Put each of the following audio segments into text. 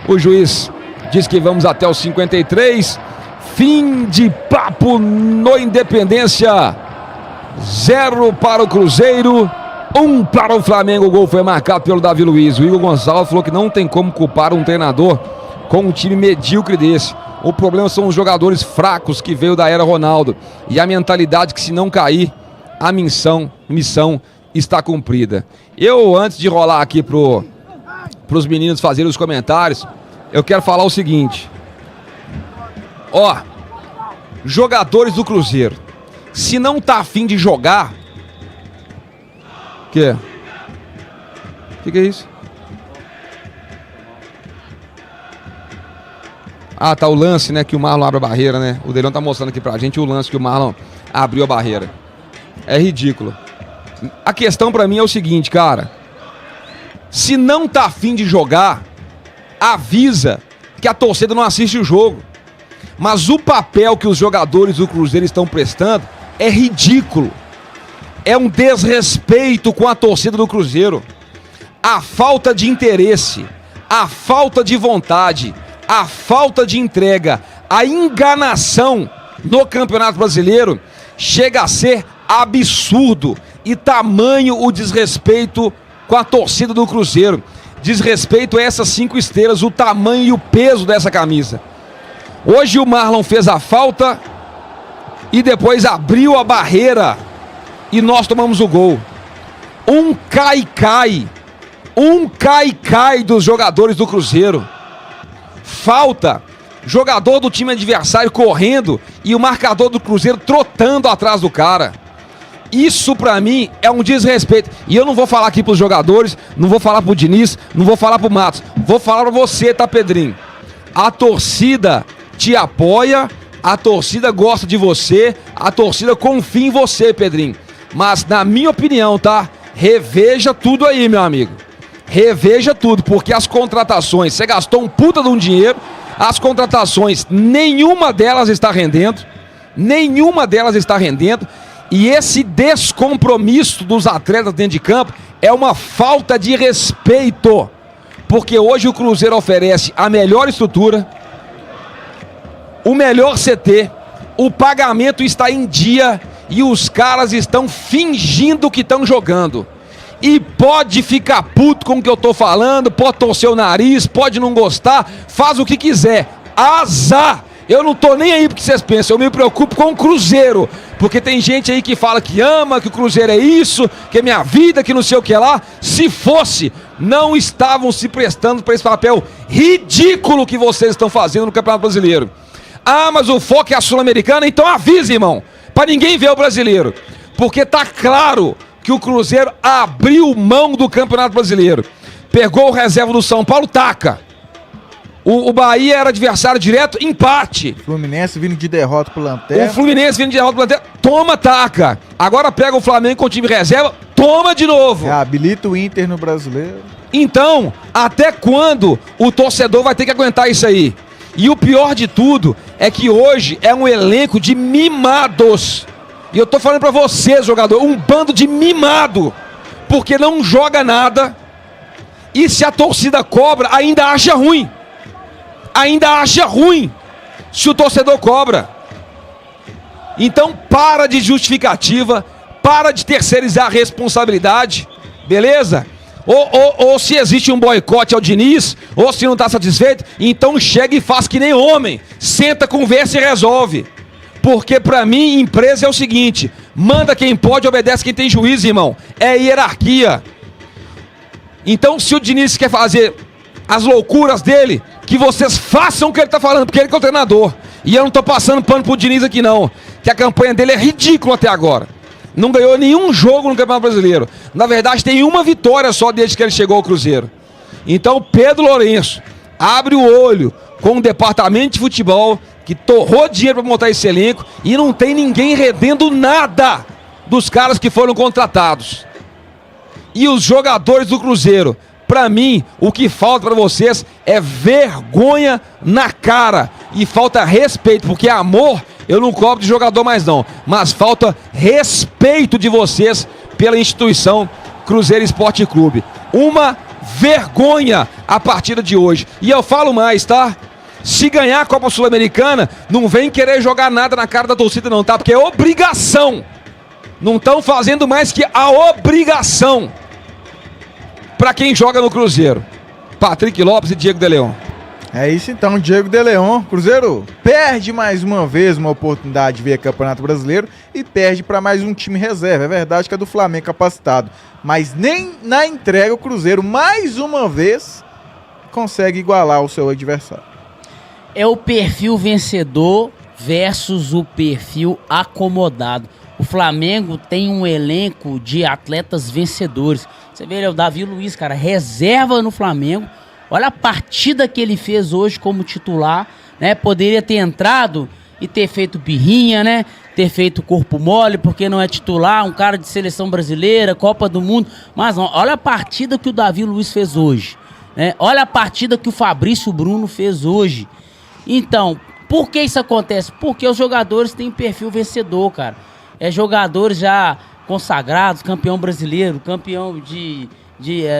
O juiz diz que vamos até os 53. Fim de papo no Independência. 0 para o Cruzeiro, 1 para o Flamengo. O gol foi marcado pelo Davi Luiz. O Igor Gonçalves falou que não tem como culpar um treinador com um time medíocre desse. O problema são os jogadores fracos que veio da era Ronaldo. E a mentalidade que, se não cair, a missão está cumprida. Eu, antes de rolar aqui pros meninos fazerem os comentários, eu quero falar o seguinte. Ó, jogadores do Cruzeiro, se não tá afim de jogar... O que é isso? Ah, tá o lance, né, que o Marlon abre a barreira, né? O Delão tá mostrando aqui pra gente o lance que o Marlon abriu a barreira. É ridículo. A questão pra mim é o seguinte, cara. Se não tá afim de jogar, avisa que a torcida não assiste o jogo. Mas o papel que os jogadores do Cruzeiro estão prestando é ridículo. É um desrespeito com a torcida do Cruzeiro. A falta de interesse, a falta de vontade, a falta de entrega, a enganação no Campeonato Brasileiro chega a ser absurdo. E tamanho o desrespeito com a torcida do Cruzeiro. Desrespeito a essas 5 estrelas, o tamanho e o peso dessa camisa. Hoje o Marlon fez a falta e depois abriu a barreira e nós tomamos o gol. Um cai-cai dos jogadores do Cruzeiro. Falta, jogador do time adversário correndo e o marcador do Cruzeiro trotando atrás do cara. Isso pra mim é um desrespeito. E eu não vou falar aqui pros jogadores, não vou falar pro Diniz, não vou falar pro Matos. Vou falar pra você, tá, Pedrinho? A torcida te apoia, a torcida gosta de você, a torcida confia em você, Pedrinho. Mas, na minha opinião, tá? Reveja tudo aí, meu amigo. Reveja tudo, porque as contratações, você gastou um puta de um dinheiro, as contratações, nenhuma delas está rendendo. Nenhuma delas está rendendo. E esse descompromisso dos atletas dentro de campo é uma falta de respeito. Porque hoje o Cruzeiro oferece a melhor estrutura, o melhor CT, o pagamento está em dia e os caras estão fingindo que estão jogando. E pode ficar puto com o que eu tô falando, pode torcer o nariz, pode não gostar, faz o que quiser. Azar! Eu não tô nem aí porque vocês pensam, eu me preocupo com o Cruzeiro. Porque tem gente aí que fala que ama, que o Cruzeiro é isso, que é minha vida, que não sei o que lá. Se fosse, não estavam se prestando para esse papel ridículo que vocês estão fazendo no Campeonato Brasileiro. Ah, mas o foco é a Sul-Americana, então avisa, irmão, para ninguém ver o brasileiro. Porque tá claro que o Cruzeiro abriu mão do Campeonato Brasileiro. Pegou o reserva do São Paulo, taca. O Bahia era adversário direto, empate. Fluminense vindo de derrota pro Lanterna. O Fluminense vindo de derrota pro Lanterna, toma, taca. Agora pega o Flamengo com o time reserva, toma de novo. Habilita o Inter no Brasileiro. Então, até quando o torcedor vai ter que aguentar isso aí? E o pior de tudo é que hoje é um elenco de mimados. E eu tô falando pra vocês, jogador, um bando de mimado. Porque não joga nada. E se a torcida cobra, ainda acha ruim. Ainda acha ruim se o torcedor cobra. Então para de justificativa, para de terceirizar a responsabilidade, beleza? Ou se existe um boicote ao Diniz, ou se não está satisfeito, então chega e faz que nem homem, senta, conversa e resolve. Porque pra mim empresa é o seguinte, manda quem pode, obedece quem tem juízo, irmão. É hierarquia. Então se o Diniz quer fazer as loucuras dele, que vocês façam o que ele tá falando, porque ele que é o treinador. E eu não tô passando pano pro Diniz aqui não, que a campanha dele é ridícula até agora. Não ganhou nenhum jogo no Campeonato Brasileiro. Na verdade tem uma vitória só desde que ele chegou ao Cruzeiro. Então Pedro Lourenço, abre o olho com o departamento de futebol, que torrou dinheiro para montar esse elenco, e não tem ninguém rendendo nada dos caras que foram contratados. E os jogadores do Cruzeiro, pra mim, o que falta pra vocês é vergonha na cara. E falta respeito, porque amor eu não cobro de jogador mais não. Mas falta respeito de vocês pela instituição Cruzeiro Esporte Clube. Uma vergonha a partida de hoje. E eu falo mais, tá? Se ganhar a Copa Sul-Americana, não vem querer jogar nada na cara da torcida não, tá? Porque é obrigação. Não estão fazendo mais que a obrigação para quem joga no Cruzeiro. Patrick Lopes e Diego de Leon. É isso então, Diego de Leon. Cruzeiro perde mais uma vez uma oportunidade de ver Campeonato Brasileiro e perde para mais um time reserva. É verdade que é do Flamengo capacitado, mas nem na entrega o Cruzeiro mais uma vez consegue igualar o seu adversário. É o perfil vencedor versus o perfil acomodado. O Flamengo tem um elenco de atletas vencedores. Você vê, o Davi Luiz, cara, reserva no Flamengo. Olha a partida que ele fez hoje como titular, né? Poderia ter entrado e ter feito birrinha, né? Ter feito corpo mole, porque não é titular, um cara de seleção brasileira, Copa do Mundo. Mas não, olha a partida que o Davi Luiz fez hoje, né? Olha a partida que o Fabrício Bruno fez hoje. Então, por que isso acontece? Porque os jogadores têm perfil vencedor, cara. É jogadores já consagrados, campeão brasileiro, campeão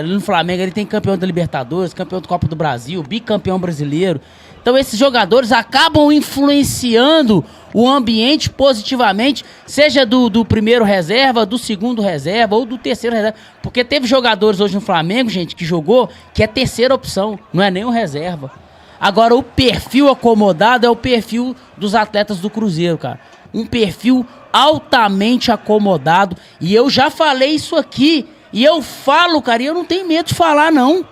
no Flamengo ele tem campeão da Libertadores, campeão da Copa do Brasil, bicampeão brasileiro. Então esses jogadores acabam influenciando o ambiente positivamente, seja do primeiro reserva, do segundo reserva ou do terceiro reserva. Porque teve jogadores hoje no Flamengo, gente, que jogou, que é terceira opção, não é nem o reserva. Agora o perfil acomodado é o perfil dos atletas do Cruzeiro, cara. Um perfil altamente acomodado. E eu já falei isso aqui. E eu falo, cara, e eu não tenho medo de falar, não.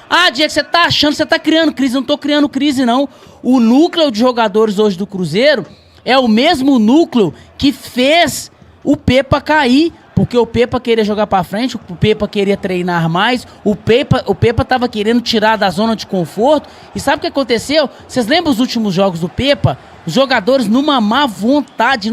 Ah, Diego, você tá achando, você tá criando crise. Eu não tô criando crise, não. O núcleo de jogadores hoje do Cruzeiro é o mesmo núcleo que fez o Pepa cair. Porque o Pepa queria jogar pra frente, o Pepa queria treinar mais, o Pepa tava querendo tirar da zona de conforto. E sabe o que aconteceu? Vocês lembram os últimos jogos do Pepa? Os jogadores numa má vontade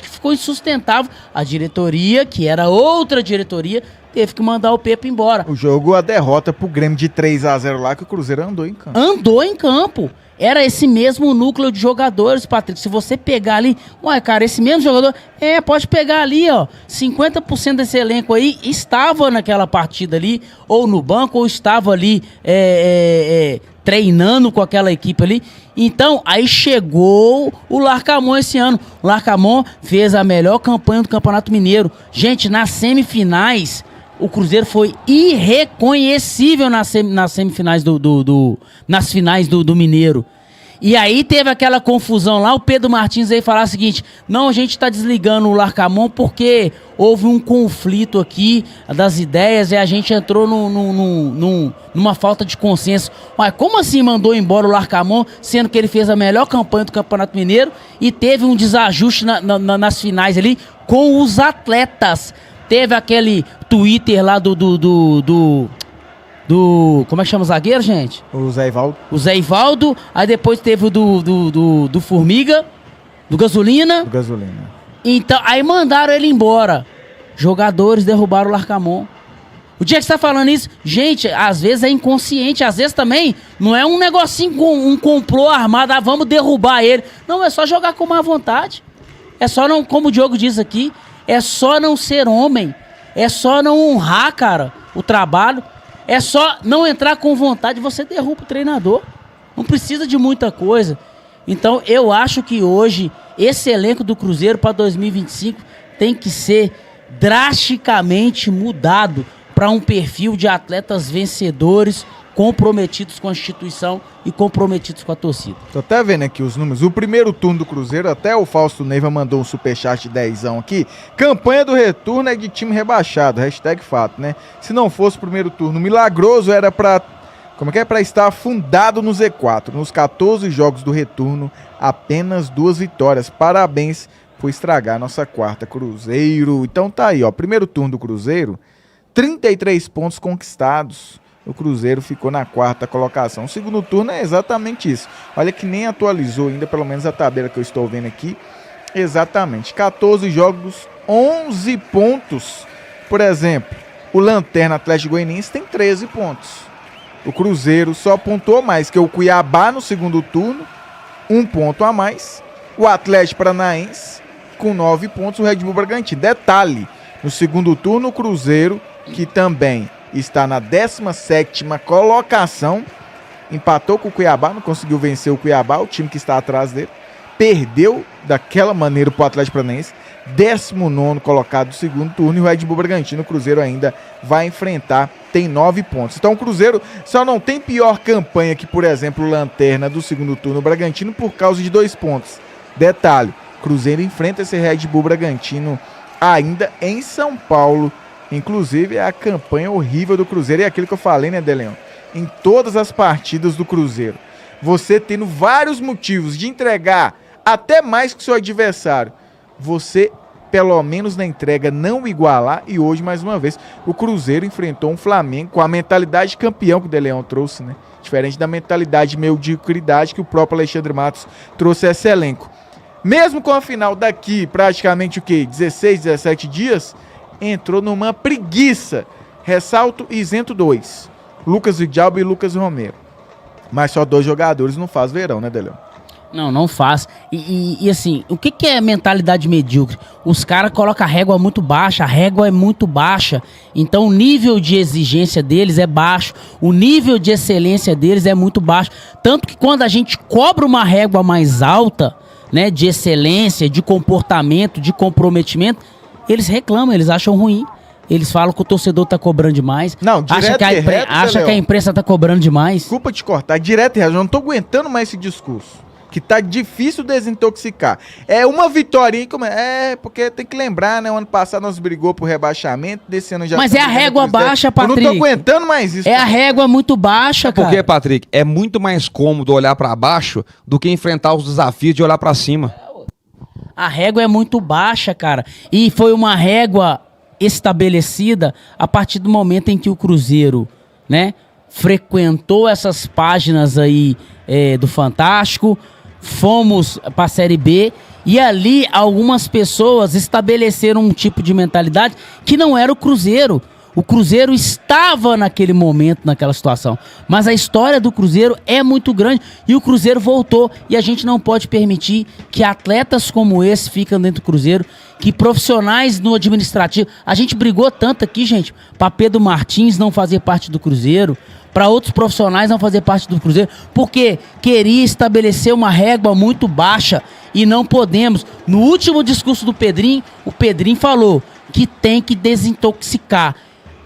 que ficou insustentável. A diretoria, que era outra diretoria, teve que mandar o Pepa embora. O jogo, a derrota pro Grêmio de 3-0 lá, que o Cruzeiro andou em campo. Andou em campo. Era esse mesmo núcleo de jogadores, Patrick. Se você pegar ali... Ué, cara, esse mesmo jogador... pode pegar ali, ó. 50% desse elenco aí estava naquela partida ali, ou no banco, ou estava ali treinando com aquela equipe ali. Então, aí chegou o Larcamón esse ano. O Larcamón fez a melhor campanha do Campeonato Mineiro. Gente, nas semifinais... O Cruzeiro foi irreconhecível nas semifinais nas finais do Mineiro. E aí teve aquela confusão lá, o Pedro Martins aí falar o seguinte: não, a gente tá desligando o Larcamón porque houve um conflito aqui das ideias e a gente entrou numa falta de consenso. Mas como assim mandou embora o Larcamón, sendo que ele fez a melhor campanha do Campeonato Mineiro e teve um desajuste nas finais ali com os atletas? Teve aquele Twitter lá do como é que chama o zagueiro, gente? O Zé Ivaldo. O Zé Ivaldo. Aí depois teve o do Formiga, do Gasolina. Do Gasolina. Então, aí mandaram ele embora. Jogadores derrubaram o Larcamón. O dia que você tá falando isso, gente, às vezes é inconsciente, às vezes também não é um negocinho com um complô armado, vamos derrubar ele. Não, é só jogar com má vontade. É só não, como o Diogo diz aqui, é só não ser homem. É só não honrar, cara, o trabalho. É só não entrar com vontade, você derruba o treinador. Não precisa de muita coisa. Então, eu acho que hoje, esse elenco do Cruzeiro para 2025 tem que ser drasticamente mudado para um perfil de atletas vencedores, comprometidos com a instituição e comprometidos com a torcida. Tô até vendo aqui os números. O primeiro turno do Cruzeiro, até o Fausto Neiva mandou um superchat de 10 aqui. Campanha do retorno é de time rebaixado, #fato, né? Se não fosse o primeiro turno milagroso, era pra... Como é que é? Pra estar afundado no Z4. Nos 14 jogos do retorno, apenas 2 vitórias. Parabéns por estragar a nossa quarta, Cruzeiro. Então tá aí, ó. Primeiro turno do Cruzeiro, 33 pontos conquistados. O Cruzeiro ficou na quarta colocação. O segundo turno é exatamente isso. Olha que nem atualizou ainda, pelo menos a tabela que eu estou vendo aqui. Exatamente. 14 jogos, 11 pontos. Por exemplo, o Lanterna Atlético Goianiense tem 13 pontos. O Cruzeiro só pontuou mais que o Cuiabá no segundo turno, 1 ponto a mais. O Atlético Paranaense com 9 pontos, o Red Bull Bragantino. Detalhe, no segundo turno o Cruzeiro, que também está na 17ª colocação. Empatou com o Cuiabá, não conseguiu vencer o Cuiabá, o time que está atrás dele. Perdeu daquela maneira pro Atlético Paranaense. 19º colocado do segundo turno. E o Red Bull Bragantino, o Cruzeiro ainda vai enfrentar, tem 9 pontos. Então o Cruzeiro só não tem pior campanha que, por exemplo, o Lanterna do segundo turno, o Bragantino, por causa de 2 pontos. Detalhe, Cruzeiro enfrenta esse Red Bull Bragantino ainda em São Paulo. Inclusive é a campanha horrível do Cruzeiro. E é aquilo que eu falei, né, Deleon? Em todas as partidas do Cruzeiro, você tendo vários motivos de entregar até mais que seu adversário, você, pelo menos na entrega, não igualar. E hoje, mais uma vez, o Cruzeiro enfrentou um Flamengo com a mentalidade de campeão que o De Leão trouxe, né? Diferente da mentalidade mediocridade que o próprio Alexandre Matos trouxe a esse elenco. Mesmo com a final daqui, praticamente o quê? 16, 17 dias, entrou numa preguiça. Ressalto isento 2. Lucas Vidalba e Lucas Romero. Mas só 2 jogadores não faz verão, né, De Leão? Não faz. E assim, o que é mentalidade medíocre? Os caras colocam a régua muito baixa, a régua é muito baixa. Então o nível de exigência deles é baixo, o nível de excelência deles é muito baixo. Tanto que quando a gente cobra uma régua mais alta, né, de excelência, de comportamento, de comprometimento, eles reclamam, eles acham ruim. Eles falam que o torcedor tá cobrando demais. Não, direto acha que a imprensa tá cobrando demais. Desculpa te cortar, direto e reto, eu não tô aguentando mais esse discurso. Que tá difícil desintoxicar. É uma vitória, porque tem que lembrar, né? O ano passado nós brigou por rebaixamento, desse ano já... Mas é a régua baixa, Patrick. Eu não tô aguentando mais isso. É a régua muito baixa, cara. Porque, Patrick, é muito mais cômodo olhar pra baixo do que enfrentar os desafios de olhar pra cima. A régua é muito baixa, cara. E foi uma régua estabelecida a partir do momento em que o Cruzeiro, né, frequentou essas páginas aí do Fantástico, fomos para a Série B e ali algumas pessoas estabeleceram um tipo de mentalidade que não era o Cruzeiro. O Cruzeiro estava naquele momento, naquela situação. Mas a história do Cruzeiro é muito grande e o Cruzeiro voltou. E a gente não pode permitir que atletas como esse fiquem dentro do Cruzeiro, que profissionais no administrativo... A gente brigou tanto aqui, gente, para Pedro Martins não fazer parte do Cruzeiro, para outros profissionais não fazer parte do Cruzeiro, porque queria estabelecer uma régua muito baixa e não podemos. No último discurso do Pedrinho, o Pedrinho falou que tem que desintoxicar.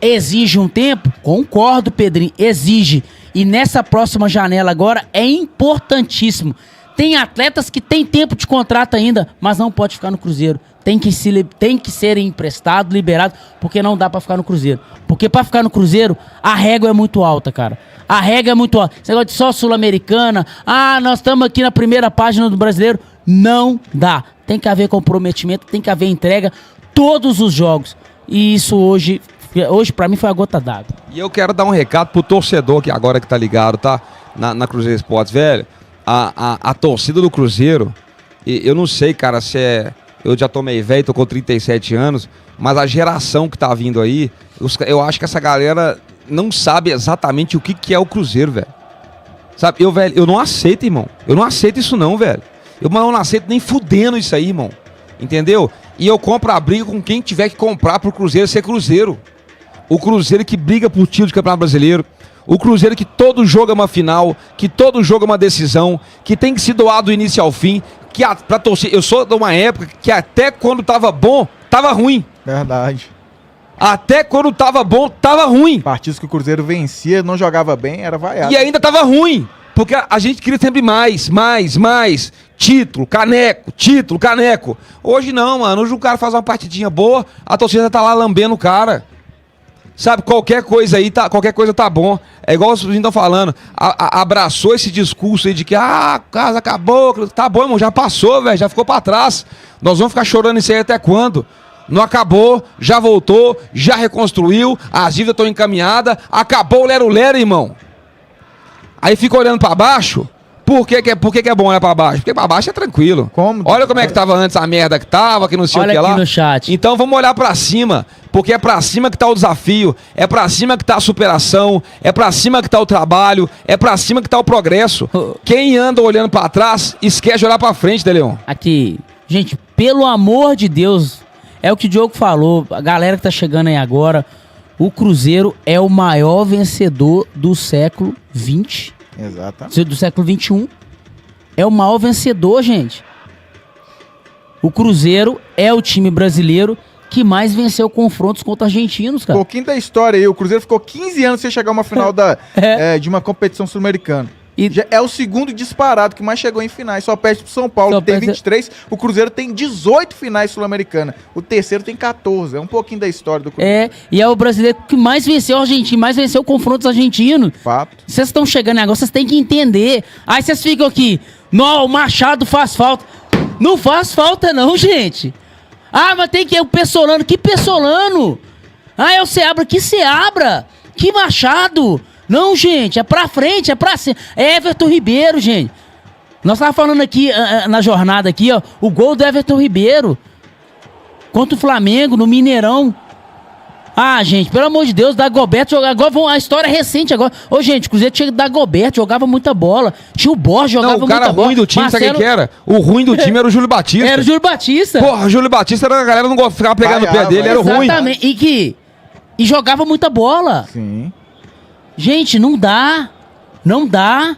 Exige um tempo? Concordo, Pedrinho, exige. E nessa próxima janela agora é importantíssimo. Tem atletas que têm tempo de contrato ainda, mas não pode ficar no Cruzeiro. Tem que ser emprestado, liberado, porque não dá pra ficar no Cruzeiro. Porque pra ficar no Cruzeiro, a régua é muito alta, cara. A régua é muito alta. Esse negócio de só Sul-Americana, nós estamos aqui na primeira página do Brasileiro. Não dá. Tem que haver comprometimento, tem que haver entrega todos os jogos. E isso hoje pra mim foi a gota d'água. E eu quero dar um recado pro torcedor que agora que tá ligado, tá? Na Cruzeiro Esportes, velho. A torcida do Cruzeiro, eu não sei, cara, se é... Eu já tô meio velho, tô com 37 anos, mas a geração que tá vindo aí, eu acho que essa galera não sabe exatamente o que é o Cruzeiro, velho. Sabe, eu não aceito, irmão. Eu não aceito isso não, velho. Eu não aceito nem fudendo isso aí, irmão. Entendeu? E eu compro a briga com quem tiver que comprar pro Cruzeiro ser Cruzeiro. O Cruzeiro que briga por título de Campeonato Brasileiro. O Cruzeiro que todo jogo é uma final, que todo jogo é uma decisão, que tem que se doar do início ao fim, pra torcer. Eu sou de uma época que até quando tava bom, tava ruim. Verdade. Até quando tava bom, tava ruim. Partidos que o Cruzeiro vencia, não jogava bem, era vaiado. E ainda tava ruim, porque a gente queria sempre mais. Título, caneco. Hoje não, mano. Hoje o cara faz uma partidinha boa, a torcida tá lá lambendo o cara. Sabe, qualquer coisa tá bom. É igual os meninos estão falando. Abraçou esse discurso aí de que casa acabou. Tá bom, irmão, já passou, velho, já ficou pra trás. Nós vamos ficar chorando isso aí até quando? Não acabou, já voltou, já reconstruiu, as dívidas estão encaminhadas, acabou o lero-lero, irmão. Aí fica olhando pra baixo. Por que é bom olhar pra baixo? Porque pra baixo é tranquilo. Olha como é que tava antes a merda que tava, que não sei o que lá. Olha aqui no chat. Então vamos olhar pra cima, porque é pra cima que tá o desafio, é pra cima que tá a superação, é pra cima que tá o trabalho, é pra cima que tá o progresso. Quem anda olhando pra trás, esquece de olhar pra frente, De Leão. Aqui, gente, pelo amor de Deus, é o que o Diogo falou, a galera que tá chegando aí agora, O Cruzeiro é o maior vencedor do século XX. Exatamente. Do século XXI. É o maior vencedor, gente. O Cruzeiro é o time brasileiro que mais venceu confrontos contra argentinos, cara. Pouquinho da história aí. O Cruzeiro ficou 15 anos sem chegar a uma final de uma competição sul-americana. Já é o segundo disparado que mais chegou em finais. Só perde pro São Paulo, que tem 23. O Cruzeiro tem 18 finais sul-americanas. O terceiro tem 14. É um pouquinho da história do Cruzeiro. E é o brasileiro que mais venceu argentino, mais venceu confrontos argentinos. Fato. Vocês estão chegando agora, vocês têm que entender. Aí vocês ficam aqui, não, o Machado faz falta. Não faz falta não, gente. Ah, mas tem que ir o Pessolano. Que Pessolano? Ah, é o Seabra. Que Seabra? Que Machado? Não, gente, é pra frente, é pra cima. É Everton Ribeiro, gente. Nós tava falando aqui, na jornada aqui, ó, o gol do Everton Ribeiro contra o Flamengo, no Mineirão. Ah, gente, pelo amor de Deus, Dagoberto jogava. Agora a história é recente agora. Ô, gente, o Cruzeiro tinha Dagoberto, jogava muita bola. Tinha o Borges, jogava muita bola. Não, o cara ruim do time, sabe o que era? O ruim do time era o Júlio Batista. Era o Júlio Batista. Porra, o Júlio Batista era a galera não ficava pegando o pé dele, era o ruim. Exatamente, e jogava muita bola. Sim. Gente, não dá. Não dá.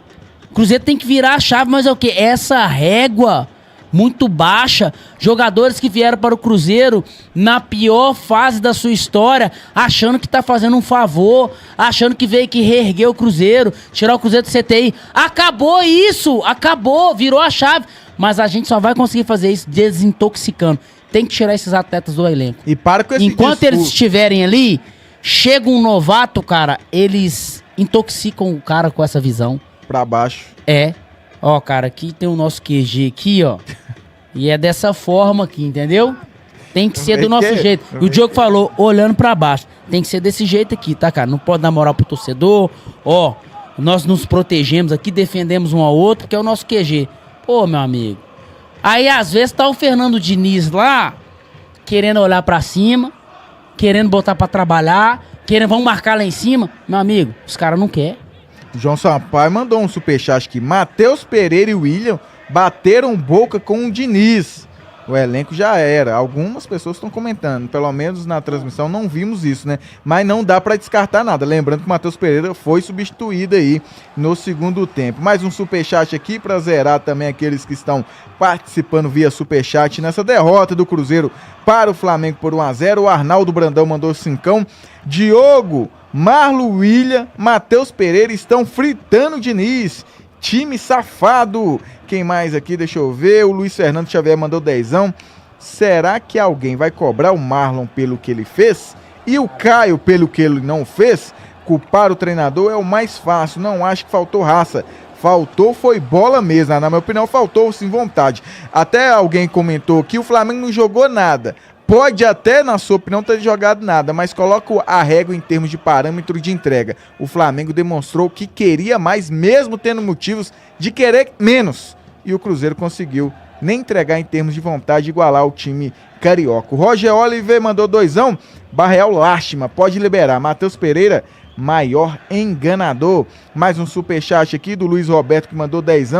O Cruzeiro tem que virar a chave, mas é o quê? Essa régua muito baixa. Jogadores que vieram para o Cruzeiro na pior fase da sua história, achando que tá fazendo um favor, achando que veio que reerguer o Cruzeiro, tirar o Cruzeiro do CTI. Acabou isso! Acabou! Virou a chave. Mas a gente só vai conseguir fazer isso desintoxicando. Tem que tirar esses atletas do elenco. E para com esse Enquanto eles estiverem ali, chega um novato, cara, eles intoxicam o cara com essa visão. Pra baixo. Ó, cara, aqui tem o nosso QG aqui, ó. E é dessa forma aqui, entendeu? Tem que ser do nosso jeito. E o Diogo falou, olhando pra baixo. Tem que ser desse jeito aqui, tá, cara? Não pode dar moral pro torcedor. Ó, nós nos protegemos aqui, defendemos um ao outro, que é o nosso QG. Pô, meu amigo. Aí, às vezes, tá o Fernando Diniz lá, querendo olhar pra cima, querendo botar pra trabalhar, vão marcar lá em cima. Meu amigo, os caras não querem. João Sampaio mandou um superchat aqui. Matheus Pereira e William bateram boca com o Diniz. O elenco já era. Algumas pessoas estão comentando. Pelo menos na transmissão não vimos isso, né? Mas não dá pra descartar nada. Lembrando que o Matheus Pereira foi substituído aí no segundo tempo. Mais um superchat aqui pra zerar também aqueles que estão participando via superchat nessa derrota do Cruzeiro para o Flamengo por 1-0. O Arnaldo Brandão mandou 5. Diogo, Marlon William, Matheus Pereira estão fritando o Diniz. Time safado. Quem mais aqui? Deixa eu ver. O Luiz Fernando Xavier mandou 10. Será que alguém vai cobrar o Marlon pelo que ele fez? E o Caio pelo que ele não fez? Culpar o treinador é o mais fácil. Não acho que faltou raça. Faltou foi bola mesmo. Na minha opinião, faltou sim vontade. Até alguém comentou que o Flamengo não jogou nada. Pode até, na sua opinião, ter jogado nada, mas coloca a régua em termos de parâmetro de entrega. O Flamengo demonstrou que queria mais, mesmo tendo motivos de querer menos. E o Cruzeiro conseguiu nem entregar em termos de vontade, igualar o time carioca. O Roger Oliver mandou 2. Barreal lástima, pode liberar. Matheus Pereira, maior enganador. Mais um superchat aqui do Luiz Roberto, que mandou 10.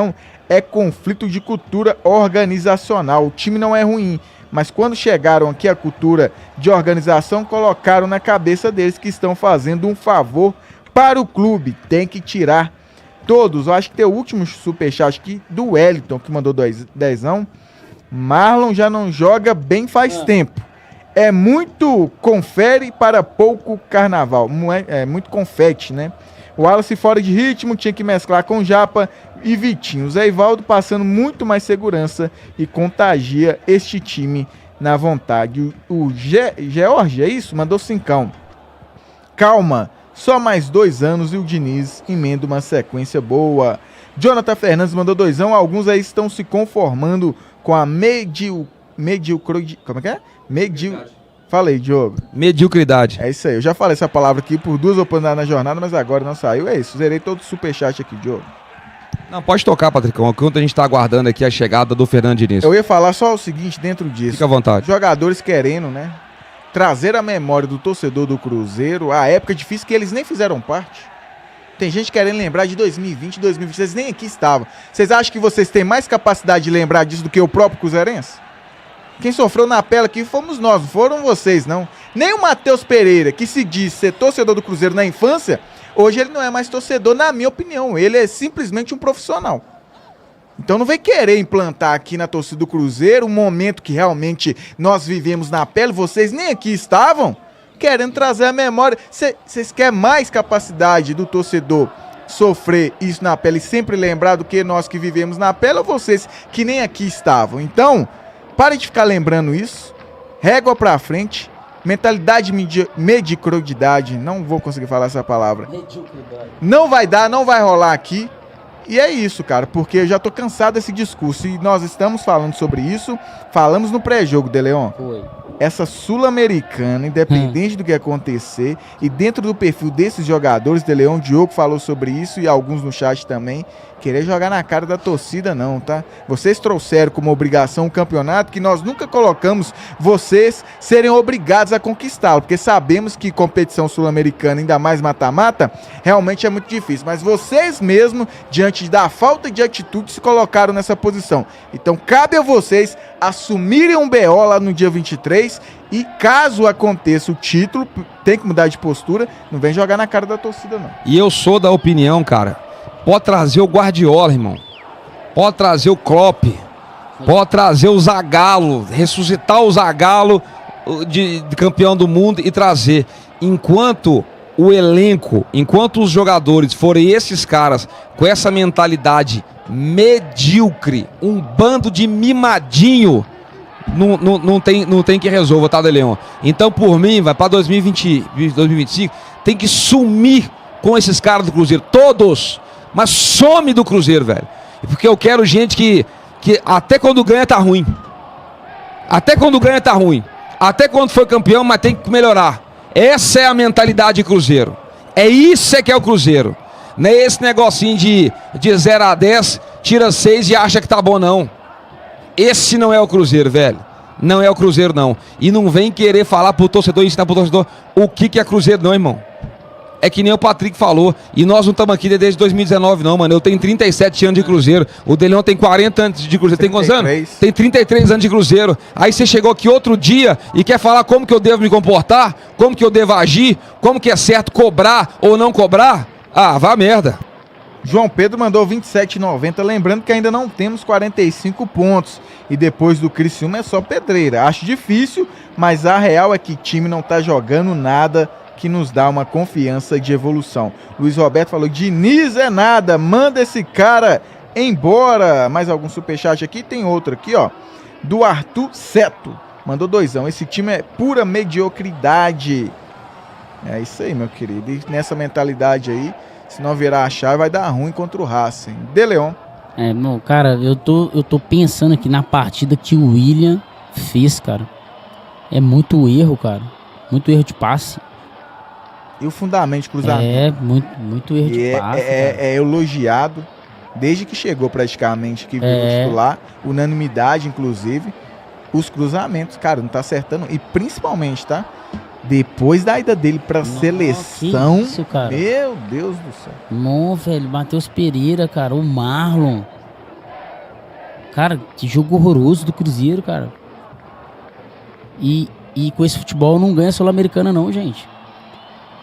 É conflito de cultura organizacional. O time não é ruim, mas quando chegaram aqui a cultura de organização, colocaram na cabeça deles que estão fazendo um favor para o clube. Tem que tirar todos. Eu acho que tem o último superchat aqui do Wellington, que mandou 10. Marlon já não joga bem faz tempo. É muito confere para pouco carnaval. É muito confete, né? O Wallace fora de ritmo, tinha que mesclar com Japa e Vitinho. O Zé Ivaldo passando muito mais segurança e contagia este time na vontade. O George, é isso? Mandou 5. Calma, só mais 2 anos e o Diniz emenda uma sequência boa. Jonathan Fernandes mandou 2. Alguns aí estão se conformando com a mediocridade. Como é que é? Falei, Diogo. Mediocridade. É isso aí. Eu já falei essa palavra aqui por 2 oportunidades na jornada, mas agora não saiu. É isso. Zerei todo o superchat aqui, Diogo. Não, pode tocar, Patricão. Enquanto a gente tá aguardando aqui a chegada do Fernando Diniz. Eu ia falar só o seguinte dentro disso. Fica à vontade. Jogadores querendo, né, trazer a memória do torcedor do Cruzeiro a época difícil que eles nem fizeram parte. Tem gente querendo lembrar de 2020, 2020. Vocês nem aqui estavam. Vocês acham que vocês têm mais capacidade de lembrar disso do que o próprio cruzeirense? Quem sofreu na pele aqui fomos nós, não foram vocês, não. Nem o Matheus Pereira, que se diz ser torcedor do Cruzeiro na infância, hoje ele não é mais torcedor, na minha opinião. Ele é simplesmente um profissional. Então não vem querer implantar aqui na torcida do Cruzeiro um momento que realmente nós vivemos na pele, vocês nem aqui estavam, querendo trazer a memória. Vocês querem mais capacidade do torcedor sofrer isso na pele e sempre lembrar do que nós que vivemos na pele ou vocês que nem aqui estavam? Então, parem de ficar lembrando isso, régua pra frente, mentalidade mediocridade, não vou conseguir falar essa palavra. Não vai dar, não vai rolar aqui. E é isso, cara, porque eu já tô cansado desse discurso e nós estamos falando sobre isso, falamos no pré-jogo, De Leon. Foi. Essa Sul-Americana, independente do que acontecer, e dentro do perfil desses jogadores, De Leon, Diogo falou sobre isso e alguns no chat também, querer jogar na cara da torcida não, tá? Vocês trouxeram como obrigação um campeonato que nós nunca colocamos vocês serem obrigados a conquistá-lo, porque sabemos que competição sul-americana, ainda mais mata-mata, realmente é muito difícil, mas vocês mesmo, diante da falta de atitude, se colocaram nessa posição. Então cabe a vocês assumirem um BO lá no dia 23 e caso aconteça o título, tem que mudar de postura, não vem jogar na cara da torcida não. E eu sou da opinião, cara, pode trazer o Guardiola, irmão. Pode trazer o Klopp. Pode trazer o Zagallo. Ressuscitar o Zagallo de campeão do mundo e trazer. Enquanto o elenco, enquanto os jogadores forem esses caras com essa mentalidade medíocre, um bando de mimadinho, não tem que resolver, tá, De Leon? Então, por mim, vai para 2025, tem que sumir com esses caras do Cruzeiro. Todos. Mas some do Cruzeiro, velho. Porque eu quero gente que até quando ganha tá ruim. Até quando ganha tá ruim. Até quando foi campeão, mas tem que melhorar. Essa é a mentalidade de Cruzeiro. É isso que é o Cruzeiro. Não é esse negocinho de 0 a 10, tira 6 e acha que tá bom, não. Esse não é o Cruzeiro, velho. Não é o Cruzeiro, não. E não vem querer falar pro torcedor, ensinar pro torcedor o que é Cruzeiro, não, irmão. É que nem o Patrick falou, e nós não estamos aqui desde 2019 não, mano. Eu tenho 37 anos de Cruzeiro, o De Leon tem 40 anos de Cruzeiro. 33. Tem quantos anos? Tem 33 anos de Cruzeiro. Aí você chegou aqui outro dia e quer falar como que eu devo me comportar, como que eu devo agir, como que é certo cobrar ou não cobrar? Ah, vá merda. João Pedro mandou 27,90, lembrando que ainda não temos 45 pontos. E depois do Criciúma é só pedreira. Acho difícil, mas a real é que o time não tá jogando nada que nos dá uma confiança de evolução. Luiz Roberto falou, Diniz é nada, manda esse cara embora. Mais algum superchat aqui? Tem outro aqui, ó, do Arthur Seto. Mandou 2. Esse time é pura mediocridade. É isso aí, meu querido. E nessa mentalidade aí, se não virar a chave, vai dar ruim contra o Racing. De Leon. Meu, cara, eu tô pensando aqui na partida que o William fez, cara. É muito erro, cara. Muito erro de passe. E o fundamento de cruzamento. É, muito erro de passe. É elogiado desde que chegou praticamente, que virou titular, unanimidade inclusive, os cruzamentos, cara, não tá acertando. E principalmente, tá? Depois da ida dele pra seleção, isso, cara? Meu Deus do céu. Não, velho, Matheus Pereira, cara, o Marlon. Cara, que jogo horroroso do Cruzeiro, cara. E com esse futebol não ganha Sul-Americana não, gente.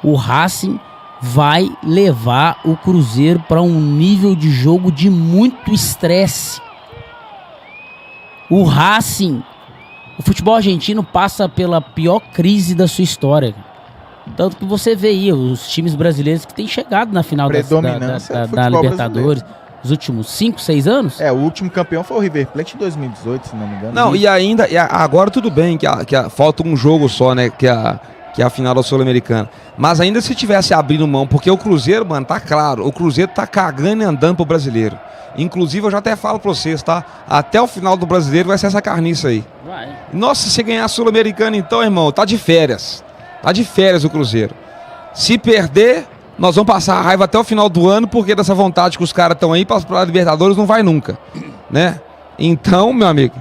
O Racing vai levar o Cruzeiro para um nível de jogo de muito estresse. O Racing, o futebol argentino passa pela pior crise da sua história. Tanto que você vê aí os times brasileiros que têm chegado na final da Libertadores. Brasileiro. Os últimos 5, 6 anos? O último campeão foi o River Plate em 2018, se não me engano. Não, e agora tudo bem, que falta um jogo só, né, que é a final da Sul-Americana. Mas ainda se tivesse abrindo mão, porque o Cruzeiro, mano, tá claro, o Cruzeiro tá cagando e andando pro brasileiro. Inclusive, eu já até falo pra vocês, tá? Até o final do brasileiro vai ser essa carniça aí. Vai. Nossa, se ganhar a Sul-Americana então, irmão, tá de férias. Tá de férias o Cruzeiro. Se perder, nós vamos passar a raiva até o final do ano, porque dessa vontade que os caras estão aí pra Libertadores não vai nunca, né? Então, meu amigo,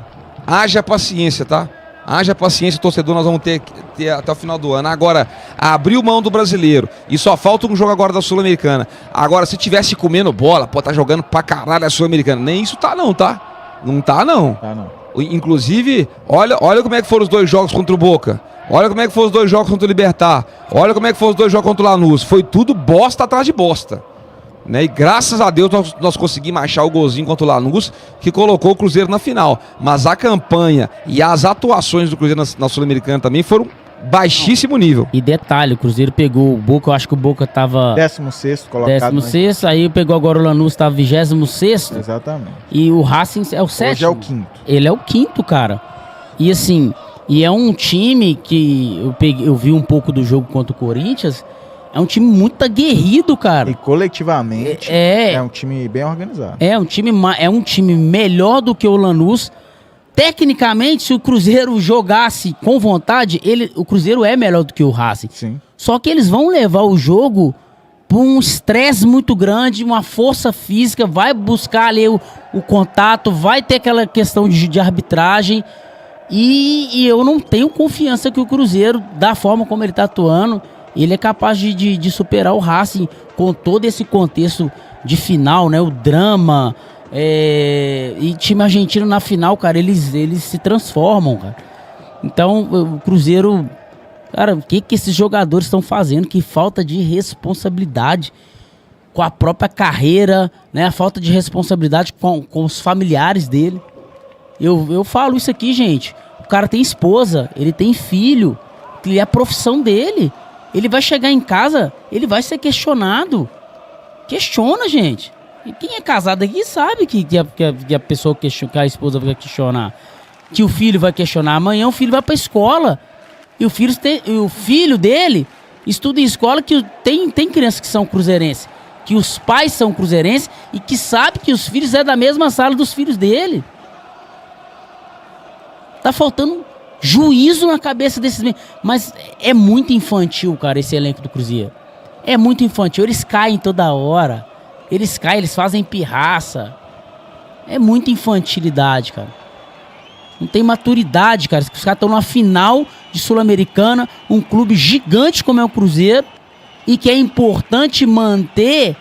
haja paciência, tá? Haja paciência, torcedor, nós vamos ter até o final do ano. Agora, abriu mão do brasileiro e só falta um jogo agora da Sul-Americana. Agora, se tivesse comendo bola, pô, tá jogando pra caralho a Sul-Americana. Nem isso tá não, tá? Não tá não. Tá não. Inclusive, olha como é que foram os 2 jogos contra o Boca. Olha como é que foram os 2 jogos contra o Libertad. Olha como é que foram os 2 jogos contra o Lanús. Foi tudo bosta atrás de bosta. Né? E graças a Deus nós conseguimos achar o golzinho contra o Lanús, que colocou o Cruzeiro na final. Mas a campanha e as atuações do Cruzeiro na Sul-Americana também foram baixíssimo nível. E detalhe, o Cruzeiro pegou o Boca, eu acho que o Boca tava 16º colocado. 16º, aí pegou agora o Lanús, tava 26º. Exatamente. E o Racing é o 7º. Hoje é o 5º. Ele é o 5º, cara. E assim, e é um time que eu vi um pouco do jogo contra o Corinthians, é um time muito aguerrido, cara. E coletivamente é um time bem organizado. É um time melhor do que o Lanús. Tecnicamente, se o Cruzeiro jogasse com vontade, o Cruzeiro é melhor do que o Racing. Sim. Só que eles vão levar o jogo por um estresse muito grande, uma força física, vai buscar ali o contato, vai ter aquela questão de arbitragem. E eu não tenho confiança que o Cruzeiro, da forma como ele está atuando, ele é capaz de superar o Racing com todo esse contexto de final, né? O drama. E time argentino na final, cara, eles se transformam, cara. Então, o Cruzeiro... Cara, o que esses jogadores estão fazendo? Que falta de responsabilidade com a própria carreira, né? A falta de responsabilidade com os familiares dele. Eu falo isso aqui, gente. O cara tem esposa, ele tem filho, que é a profissão dele. Ele vai chegar em casa, ele vai ser questionado. Questiona, gente. E quem é casado aqui sabe que a pessoa que a esposa vai questionar. Que o filho vai questionar. Amanhã o filho vai pra escola. E o filho dele estuda em escola que tem crianças que são cruzeirenses. Que os pais são cruzeirenses e que sabe que os filhos é da mesma sala dos filhos dele. Tá faltando juízo na cabeça desses... Mas é muito infantil, cara, esse elenco do Cruzeiro. É muito infantil. Eles caem toda hora. Eles caem, eles fazem pirraça. É muita infantilidade, cara. Não tem maturidade, cara. Os caras estão numa final de Sul-Americana, um clube gigante como é o Cruzeiro, e que é importante manter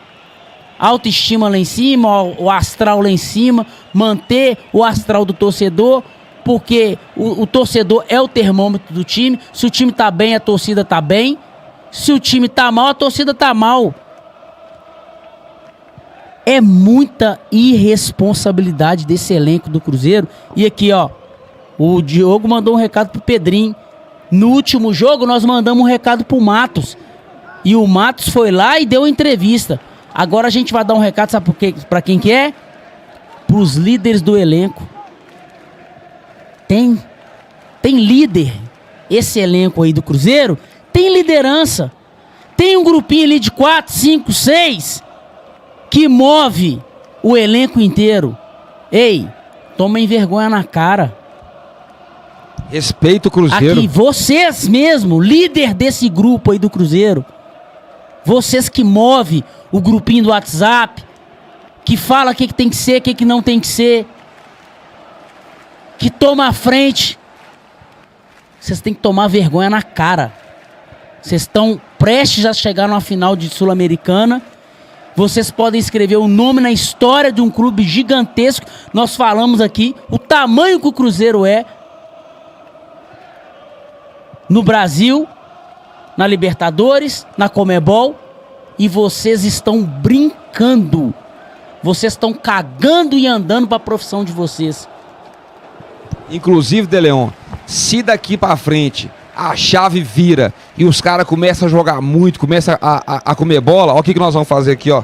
a autoestima lá em cima, o astral lá em cima, manter o astral do torcedor, porque o torcedor é o termômetro do time. Se o time tá bem, a torcida tá bem. Se o time tá mal, a torcida tá mal. É muita irresponsabilidade desse elenco do Cruzeiro. E aqui, ó, o Diogo mandou um recado pro Pedrinho. No último jogo, nós mandamos um recado pro Matos. E o Matos foi lá e deu entrevista. Agora a gente vai dar um recado, sabe por quê? Pra quem que é? Pros líderes do elenco. Tem líder. Esse elenco aí do Cruzeiro tem liderança. Tem um grupinho ali de 4, 5, 6 que move o elenco inteiro. Ei, tomem vergonha na cara. Respeita o Cruzeiro. Aqui, vocês mesmo, líder desse grupo aí do Cruzeiro, vocês que movem o grupinho do WhatsApp, que fala o que tem que ser, o que não tem que ser, que toma a frente, vocês têm que tomar vergonha na cara. Vocês estão prestes a chegar numa final de Sul-Americana. Vocês podem escrever o nome na história de um clube gigantesco. Nós falamos aqui o tamanho que o Cruzeiro é no Brasil, na Libertadores, na Conmebol, e vocês estão brincando. Vocês estão cagando e andando para a profissão de vocês. Inclusive, De Leon, se daqui pra frente a chave vira e os caras começam a jogar muito, começam a comer bola, olha o que nós vamos fazer aqui, ó.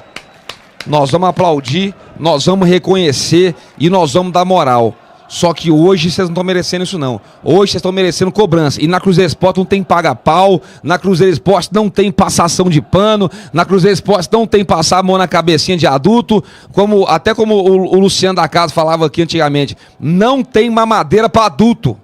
Nós vamos aplaudir, nós vamos reconhecer e nós vamos dar moral. Só que hoje vocês não estão merecendo isso, não. Hoje vocês estão merecendo cobrança. E na Cruzeiro Esporte não tem paga-pau, na Cruzeiro Esporte não tem passação de pano, na Cruzeiro Esporte não tem passar a mão na cabecinha de adulto, até como o Luciano da Casa falava aqui antigamente, não tem mamadeira para adulto.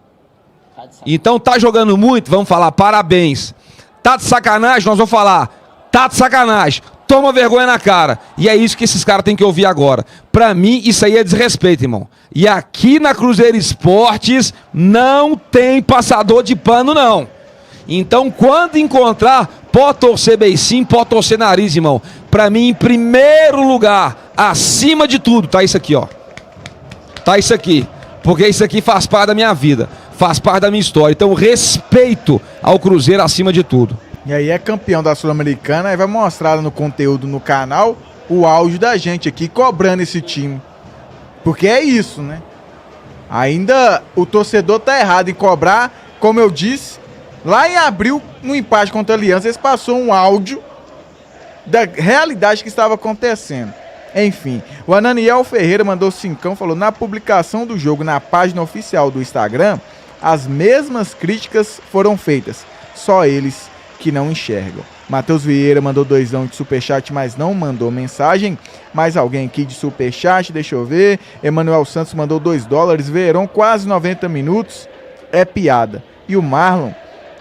Então tá jogando muito, vamos falar parabéns. Tá de sacanagem, nós vamos falar, tá de sacanagem. Toma vergonha na cara. E é isso que esses caras têm que ouvir agora. Pra mim, isso aí é desrespeito, irmão. E aqui na Cruzeiro Esportes não tem passador de pano, não. Então, quando encontrar, pode torcer beicinho, pode torcer nariz, irmão. Pra mim, em primeiro lugar, acima de tudo, tá isso aqui, ó. Tá isso aqui. Porque isso aqui faz parte da minha vida. faz parte da minha história. Então, respeito ao Cruzeiro acima de tudo. E aí é campeão da Sul-Americana, aí vai mostrar no conteúdo no canal o áudio da gente aqui cobrando esse time. Porque é isso, né? Ainda o torcedor tá errado em cobrar, como eu disse, lá em abril, no empate contra a Aliança, eles passou um áudio da realidade que estava acontecendo. Enfim, o Ananiel Ferreira mandou 5, falou: na publicação do jogo na página oficial do Instagram, as mesmas críticas foram feitas, só eles que não enxergam. Matheus Vieira mandou 2 de superchat, mas não mandou mensagem. Mais alguém aqui de superchat, deixa eu ver. Emanuel Santos mandou $2. Verão, quase 90 minutos, é piada. E o Marlon,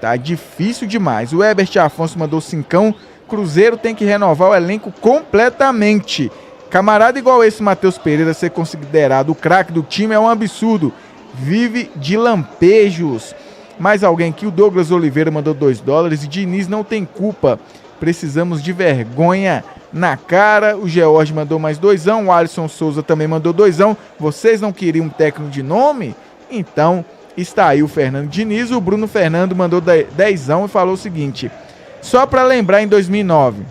tá difícil demais. O Herbert Afonso mandou 5. Cruzeiro tem que renovar o elenco completamente. Camarada igual esse Matheus Pereira ser considerado o craque do time é um absurdo. Vive de lampejos. Mais alguém aqui, o Douglas Oliveira mandou $2. E Diniz não tem culpa. Precisamos de vergonha na cara. O George mandou mais 2. O Alisson Souza também mandou 2. Vocês não queriam um técnico de nome? Então está aí o Fernando Diniz. O Bruno Fernando mandou 10 e falou o seguinte: só para lembrar, em 2009,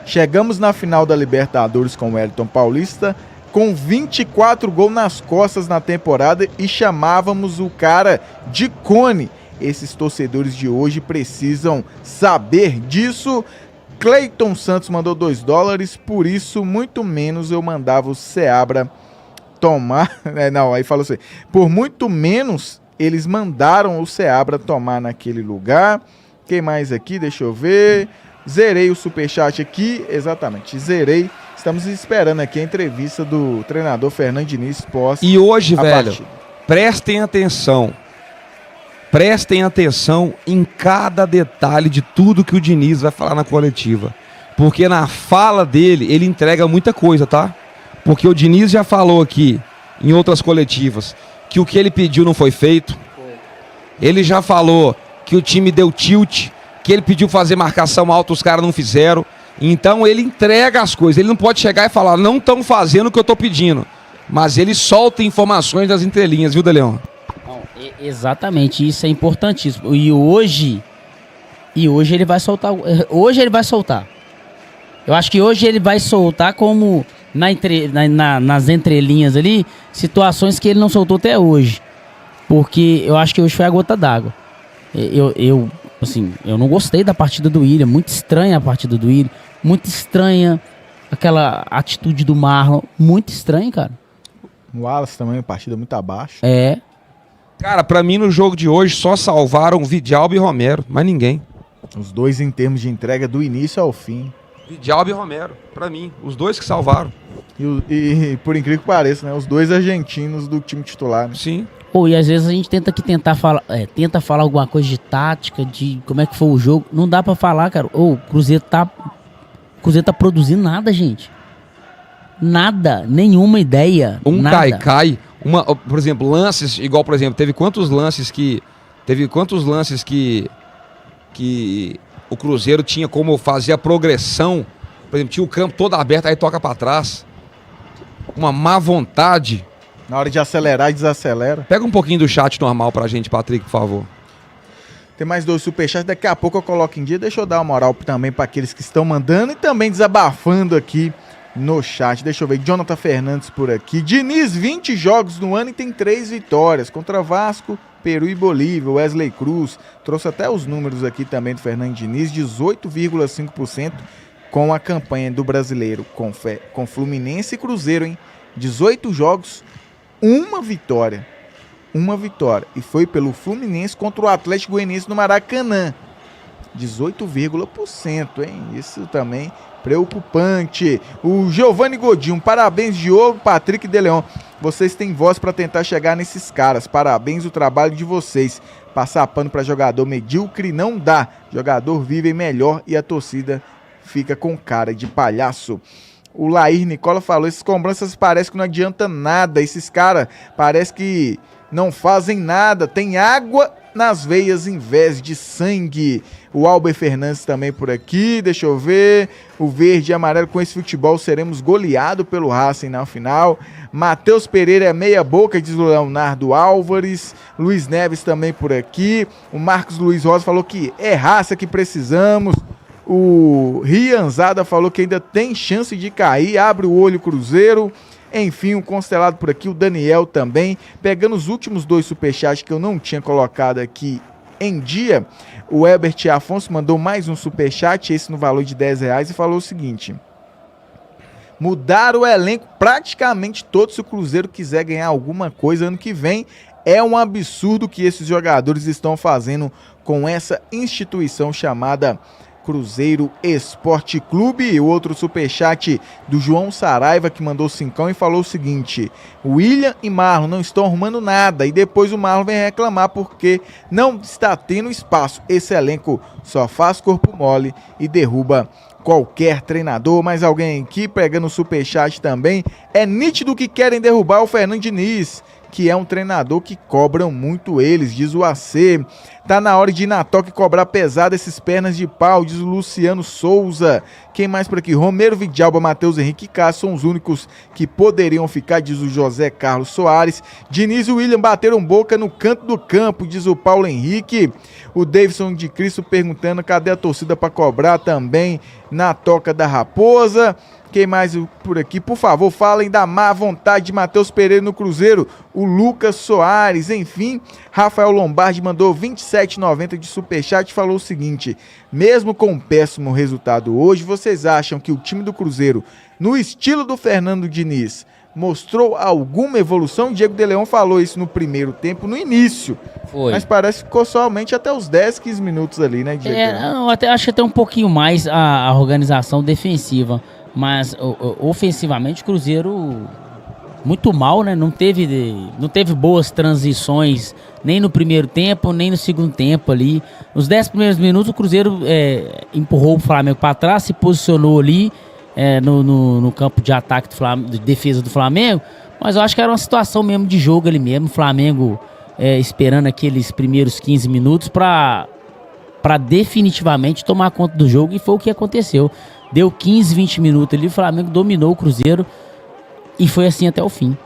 chegamos na final da Libertadores com o Wellington Paulista, com 24 gols nas costas na temporada e chamávamos o cara de Cone. Esses torcedores de hoje precisam saber disso. Cleiton Santos mandou $2, por isso muito menos eu mandava o Seabra tomar... aí falou assim, por muito menos eles mandaram o Seabra tomar naquele lugar. Quem mais aqui? Deixa eu ver. Zerei o superchat aqui, exatamente, zerei. Estamos esperando aqui a entrevista do treinador Fernando Diniz pós. E hoje, velho, prestem atenção em cada detalhe de tudo que o Diniz vai falar na coletiva. Porque na fala dele, ele entrega muita coisa, tá? Porque o Diniz já falou aqui, em outras coletivas, que o que ele pediu não foi feito. Ele já falou que o time deu tilt, que ele pediu fazer marcação alta, os caras não fizeram. Então ele entrega as coisas, ele não pode chegar e falar, não estão fazendo o que eu estou pedindo. Mas ele solta informações das entrelinhas, viu, Deleon? Exatamente, isso é importantíssimo. E hoje ele vai soltar. Hoje ele vai soltar. Eu acho que hoje ele vai soltar como nas entrelinhas ali, situações que ele não soltou até hoje. Porque eu acho que hoje foi a gota d'água. Eu não gostei da partida do William, muito estranha a partida do William, muito estranha aquela atitude do Marlon, muito estranha, cara. O Wallace também, partida muito abaixo. É. Cara, pra mim no jogo de hoje só salvaram Vidalba e Romero, mas ninguém. Os dois em termos de entrega do início ao fim. Vidalba e Romero, pra mim, os dois que salvaram. E por incrível que pareça, né, os dois argentinos do time titular, né? Sim. E às vezes a gente tenta falar alguma coisa de tática, de como é que foi o jogo. Não dá pra falar, cara. O Cruzeiro tá produzindo nada, gente. Nada, nenhuma ideia. Nada. Cai. Por exemplo, lances, igual, por exemplo, teve quantos lances que o Cruzeiro tinha como fazer a progressão. Por exemplo, tinha o campo todo aberto, aí toca pra trás. Uma má vontade. Na hora de acelerar e desacelera. Pega um pouquinho do chat normal pra gente, Patrick, por favor. Tem mais 2 superchats, daqui a pouco eu coloco em dia. Deixa eu dar uma moral também para aqueles que estão mandando e também desabafando aqui no chat. Deixa eu ver, Jonathan Fernandes por aqui. Diniz, 20 jogos no ano e tem 3 vitórias. Contra Vasco, Peru e Bolívia. Wesley Cruz trouxe até os números aqui também do Fernando Diniz. 18,5% com a campanha do brasileiro com Fluminense e Cruzeiro, hein? 18 jogos, uma vitória. E foi pelo Fluminense contra o Atlético Goianiense no Maracanã. 18,%, hein? Isso também preocupante. O Giovanni Godinho, parabéns, Diogo, Patrick e Deleon. Vocês têm voz para tentar chegar nesses caras. Parabéns o trabalho de vocês. Passar pano para jogador medíocre não dá. Jogador vive melhor e a torcida fica com cara de palhaço. O Lair Nicola falou, esses cobranças parece que não adianta nada. Esses caras parece que não fazem nada. Tem água nas veias em vez de sangue. O Albert Fernandes também por aqui, deixa eu ver. O verde e amarelo, com esse futebol seremos goleados pelo Racing na final. Matheus Pereira é meia boca, diz o Leonardo Álvares. Luiz Neves também por aqui. O Marcos Luiz Rosa falou que é raça que precisamos. O Rianzada falou que ainda tem chance de cair. Abre o olho, Cruzeiro. Enfim, um constelado por aqui, o Daniel também, pegando os últimos 2 superchats que eu não tinha colocado aqui em dia. O Herbert Afonso mandou mais um superchat, esse no valor de R$10, e falou o seguinte: mudar o elenco praticamente todo se o Cruzeiro quiser ganhar alguma coisa ano que vem. É um absurdo que esses jogadores estão fazendo com essa instituição chamada Cruzeiro Esporte Clube. O outro superchat do João Saraiva, que mandou 5 e falou o seguinte: William e Marlon não estão arrumando nada, e depois o Marlon vem reclamar porque não está tendo espaço. Esse elenco só faz corpo mole e derruba qualquer treinador. Mais alguém aqui pegando o superchat também. É nítido que querem derrubar o Fernando Diniz, que é um treinador que cobram muito eles, diz o AC. Tá na hora de ir na toca e cobrar pesado esses pernas de pau, diz o Luciano Souza. Quem mais por aqui? Romero Vidalba, Matheus Henrique e Cássio são os únicos que poderiam ficar, diz o José Carlos Soares. Diniz e William bateram boca no canto do campo, diz o Paulo Henrique. O Davidson de Cristo perguntando cadê a torcida para cobrar também na toca da Raposa. Quem mais por aqui? Por favor, falem da má vontade de Matheus Pereira no Cruzeiro. O Lucas Soares, enfim. Rafael Lombardi mandou R$27,90 de superchat e falou o seguinte: mesmo com um péssimo resultado hoje, vocês acham que o time do Cruzeiro, no estilo do Fernando Diniz, mostrou alguma evolução? Diego de Leão falou isso no primeiro tempo, no início. Foi. Mas parece que ficou somente até os 10, 15 minutos ali, né, Diego? Eu acho até um pouquinho mais a organização defensiva. Mas ofensivamente o Cruzeiro muito mal, né? Não teve boas transições nem no primeiro tempo, nem no segundo tempo ali. Nos 10 primeiros minutos o Cruzeiro empurrou o Flamengo para trás, se posicionou ali no campo de ataque de defesa do Flamengo. Mas eu acho que era uma situação mesmo de jogo ali mesmo. O Flamengo esperando aqueles primeiros 15 minutos para definitivamente tomar conta do jogo, e foi o que aconteceu. Deu 15, 20 minutos ali, o Flamengo dominou o Cruzeiro e foi assim até o fim.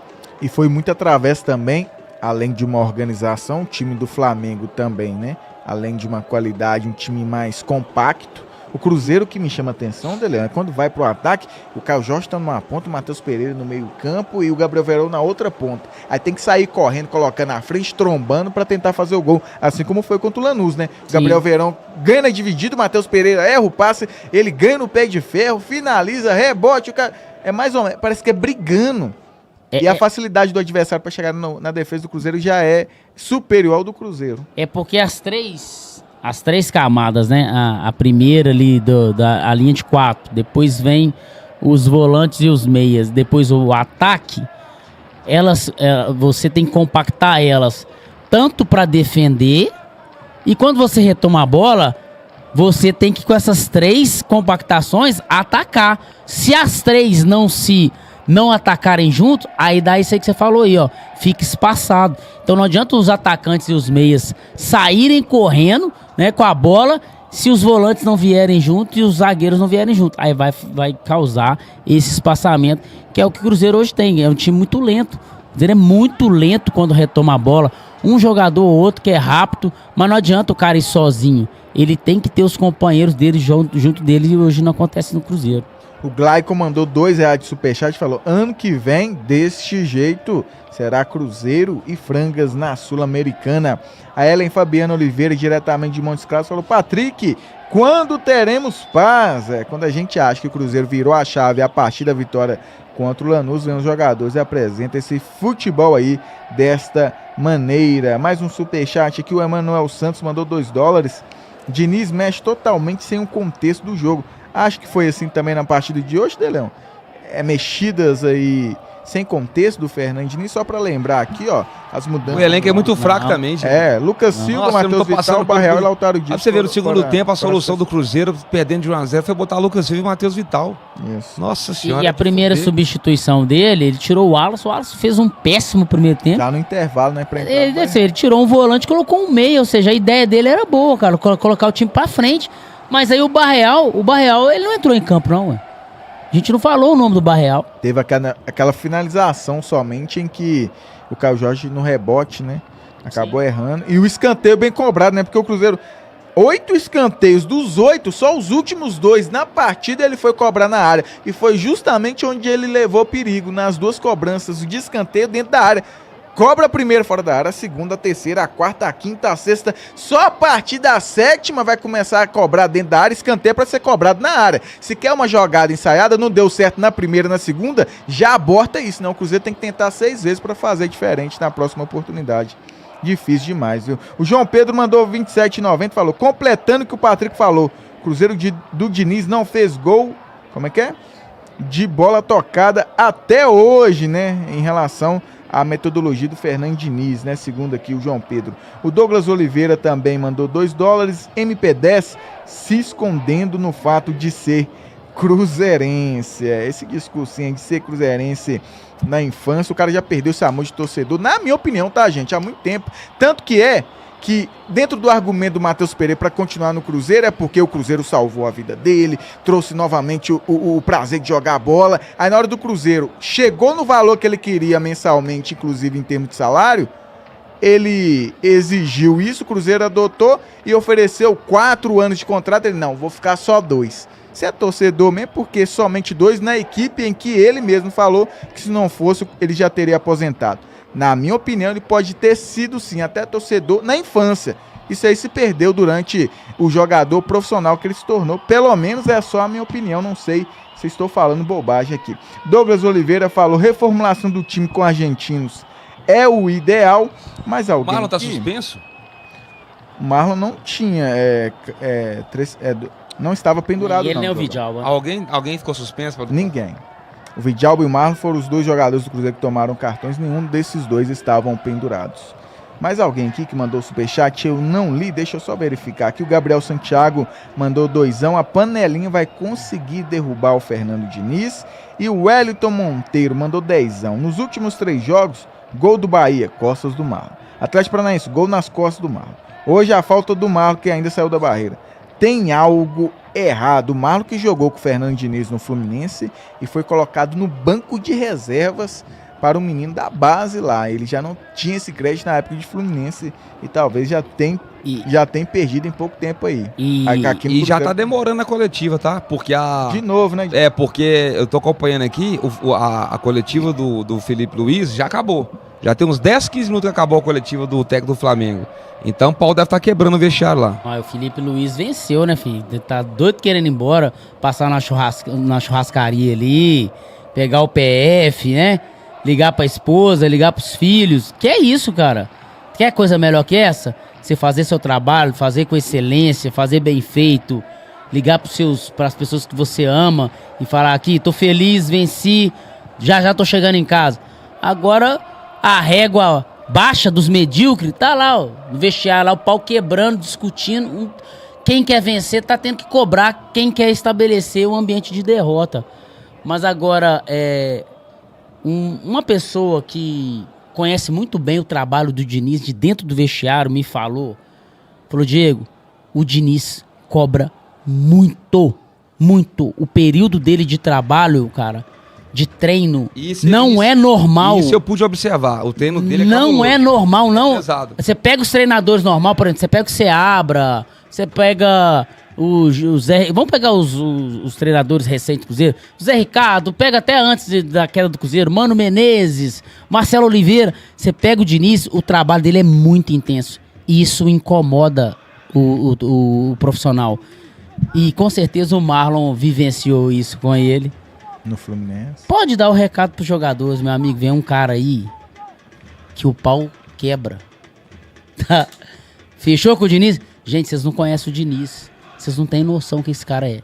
E foi muito através também, além de uma organização, o time do Flamengo também, né? Além de uma qualidade, um time mais compacto. O Cruzeiro que me chama a atenção, Deleão, é quando vai pro ataque, o Caio Jorge tá numa ponta, o Matheus Pereira no meio campo e o Gabriel Verão na outra ponta. Aí tem que sair correndo, colocando na frente, trombando para tentar fazer o gol, assim como foi contra o Lanús, né? O Gabriel Verão ganha na dividida, o Matheus Pereira erra o passe, ele ganha no pé de ferro, finaliza, rebote, o cara... É mais ou menos, parece que é brigando. E a facilidade do adversário para chegar na defesa do Cruzeiro já é superior ao do Cruzeiro. É porque as três camadas, né? A primeira ali da linha de 4, depois vem os volantes e os meias, depois o ataque, você tem que compactar elas tanto para defender, e quando você retoma a bola, você tem que, com essas 3 compactações, atacar. Se as 3 não atacarem junto, aí dá isso aí que você falou aí, ó, fica espaçado. Então não adianta os atacantes e os meias saírem correndo, né, com a bola, se os volantes não vierem junto e os zagueiros não vierem junto. Aí vai causar esse espaçamento, que é o que o Cruzeiro hoje tem. É um time muito lento. O Cruzeiro é muito lento quando retoma a bola. Um jogador ou outro que é rápido, mas não adianta o cara ir sozinho. Ele tem que ter os companheiros dele junto dele, e hoje não acontece no Cruzeiro. O Glaico mandou R$2 de superchat e falou: ano que vem, deste jeito, será Cruzeiro e Frangas na Sul-Americana. A Ellen Fabiana Oliveira, diretamente de Montes Claros, falou: Patrick, quando teremos paz? Quando a gente acha que o Cruzeiro virou a chave a partir da vitória contra o Lanús, vem os jogadores e apresenta esse futebol aí desta maneira. Mais um superchat aqui, o Emanuel Santos mandou $2. Diniz mexe totalmente sem o contexto do jogo. Acho que foi assim também na partida de hoje, Deleão. Mexidas aí sem contexto do Fernando Diniz, só pra lembrar aqui, ó, as mudanças. O elenco é muito fraco também, gente. Lucas Silva, Nossa, eu não tô Matheus passando Vital, Barreal por- e Lautaro Dias. Aí você vê no segundo tempo a solução do do Cruzeiro perdendo de 1-0 foi botar Lucas Silva e Matheus Vital. Isso. Nossa senhora. E a primeira substituição dele, ele tirou o Wallace fez um péssimo primeiro tempo. Já no intervalo, né? Pra entrar Ele tirou um volante e colocou um meio, ou seja, a ideia dele era boa, cara, colocar o time pra frente. Mas aí o Barreal, ele não entrou em campo, não, ué. A gente não falou o nome do Barreal. Teve aquela finalização somente em que o Caio Jorge, no rebote, né? Acabou errando. E o escanteio bem cobrado, né? Porque o Cruzeiro, 8 escanteios, dos 8, só os últimos 2 na partida ele foi cobrar na área. E foi justamente onde ele levou perigo, nas 2 cobranças de escanteio dentro da área. Cobra a primeira fora da área, a segunda, a terceira, a quarta, a quinta, a sexta. Só a partir da 7ª vai começar a cobrar dentro da área, escanteio para ser cobrado na área. Se quer uma jogada ensaiada, não deu certo na primeira, na segunda, já aborta isso. Não, o Cruzeiro tem que tentar 6 vezes para fazer diferente na próxima oportunidade. Difícil demais, viu? O João Pedro mandou 27,90, falou, completando o que o Patrick falou, Cruzeiro do Diniz não fez gol, como é que é? De bola tocada até hoje, né? Em relação a metodologia do Fernando Diniz, né? Segundo aqui o João Pedro. O Douglas Oliveira também mandou $2. MP10 se escondendo no fato de ser cruzeirense. Esse discursinho de ser cruzeirense na infância, o cara já perdeu esse amor de torcedor, na minha opinião, tá, gente? Há muito tempo. Tanto que dentro do argumento do Matheus Pereira para continuar no Cruzeiro é porque o Cruzeiro salvou a vida dele, trouxe novamente o prazer de jogar bola. Aí na hora do Cruzeiro, chegou no valor que ele queria mensalmente, inclusive em termos de salário, ele exigiu isso, o Cruzeiro adotou e ofereceu 4 anos de contrato. Ele, não, vou ficar só 2. Você é torcedor mesmo, porque somente 2 na equipe em que ele mesmo falou que se não fosse, ele já teria aposentado. Na minha opinião, ele pode ter sido, sim, até torcedor na infância. Isso aí se perdeu durante o jogador profissional que ele se tornou. Pelo menos é só a minha opinião, não sei se estou falando bobagem aqui. Douglas Oliveira falou, reformulação do time com argentinos é o ideal, mas alguém... Marlon tá suspenso? O Marlon não tinha, não estava pendurado. E ele não, nem o Dodô. Vidal. Alguém ficou suspenso? Ninguém. O Vidal e o Marlon foram os 2 jogadores do Cruzeiro que tomaram cartões, nenhum desses 2 estavam pendurados. Mais alguém aqui que mandou superchat, eu não li, deixa eu só verificar aqui. O Gabriel Santiago mandou 2, a panelinha vai conseguir derrubar o Fernando Diniz. E o Wellington Monteiro mandou 10. Nos últimos 3 jogos, gol do Bahia, costas do Marlon. Atlético Paranaense, gol nas costas do Marlon. Hoje a falta do Marlon, que ainda saiu da barreira. Tem algo errado. O Marlon que jogou com o Fernando Diniz no Fluminense e foi colocado no banco de reservas para o menino da base lá. Ele já não tinha esse crédito na época de Fluminense e talvez já tem perdido em pouco tempo aí. E já tá demorando a coletiva, tá? Porque De novo, né? porque eu tô acompanhando aqui, a coletiva do Felipe Luiz já acabou. Já tem uns 10, 15 minutos que acabou a coletiva do técnico do Flamengo. Então o pau deve estar quebrando o vestiário lá. O Felipe Luiz venceu, né, filho? Ele tá doido querendo ir embora, passar na churrascaria ali, pegar o PF, né? Ligar pra esposa, ligar pros filhos. Que é isso, cara? Quer coisa melhor que essa? Você fazer seu trabalho, fazer com excelência, fazer bem feito, ligar pras pessoas que você ama e falar aqui, tô feliz, venci, já tô chegando em casa. Agora a régua baixa dos medíocres tá lá, ó, no vestiário, lá o pau quebrando, discutindo. Quem quer vencer tá tendo que cobrar quem quer estabelecer um ambiente de derrota. Mas agora, uma pessoa que conhece muito bem o trabalho do Diniz de dentro do vestiário me falou, Diego, o Diniz cobra muito. O período dele de trabalho, cara, de treino, é normal. Isso eu pude observar. O treino dele não é normal, não. Pesado. Você pega os treinadores normal, por exemplo, você pega o Seabra, você pega o Zé... Vamos pegar os treinadores recentes do Cruzeiro. O Zé Ricardo, pega até antes da queda do Cruzeiro, Mano Menezes, Marcelo Oliveira. Você pega o Diniz, o trabalho dele é muito intenso. E isso incomoda o profissional. E com certeza o Marlon vivenciou isso com ele. No Fluminense. Pode dar o recado pros jogadores, meu amigo. Vem um cara aí que o pau quebra. Tá? Fechou com o Diniz? Gente, vocês não conhecem o Diniz. Vocês não têm noção que esse cara é.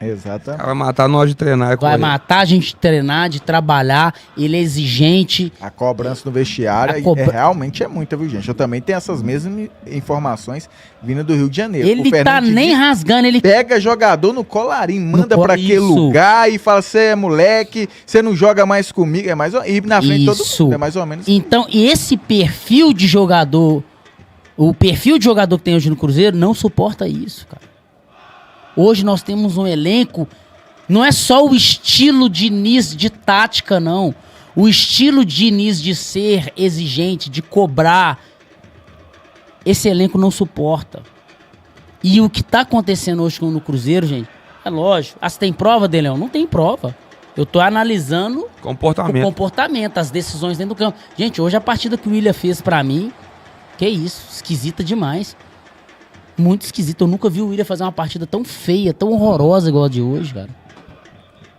Exatamente. Vai matar nós de treinar. Vai matar a gente de treinar, de trabalhar. Ele é exigente. A cobrança no vestiário realmente é muita, viu, gente? Eu também tenho essas mesmas informações vindo do Rio de Janeiro. Ele tá nem rasgando, ele pega jogador no colarinho, manda pra aquele lugar e fala: você é moleque, você não joga mais comigo. É mais e na frente de todo mundo, é mais ou menos. Então, esse perfil de jogador, o perfil de jogador que tem hoje no Cruzeiro não suporta isso, cara. Hoje nós temos um elenco, não é só o estilo Diniz de tática, não. O estilo Diniz de ser exigente, de cobrar, esse elenco não suporta. E o que tá acontecendo hoje no Cruzeiro, gente, é lógico. Ah, você tem prova, Deleão? Não tem prova. Eu tô analisando o comportamento, as decisões dentro do campo. Gente, hoje a partida que o William fez pra mim, que isso, esquisita demais. Muito esquisito. Eu nunca vi o William fazer uma partida tão feia, tão horrorosa igual a de hoje, cara.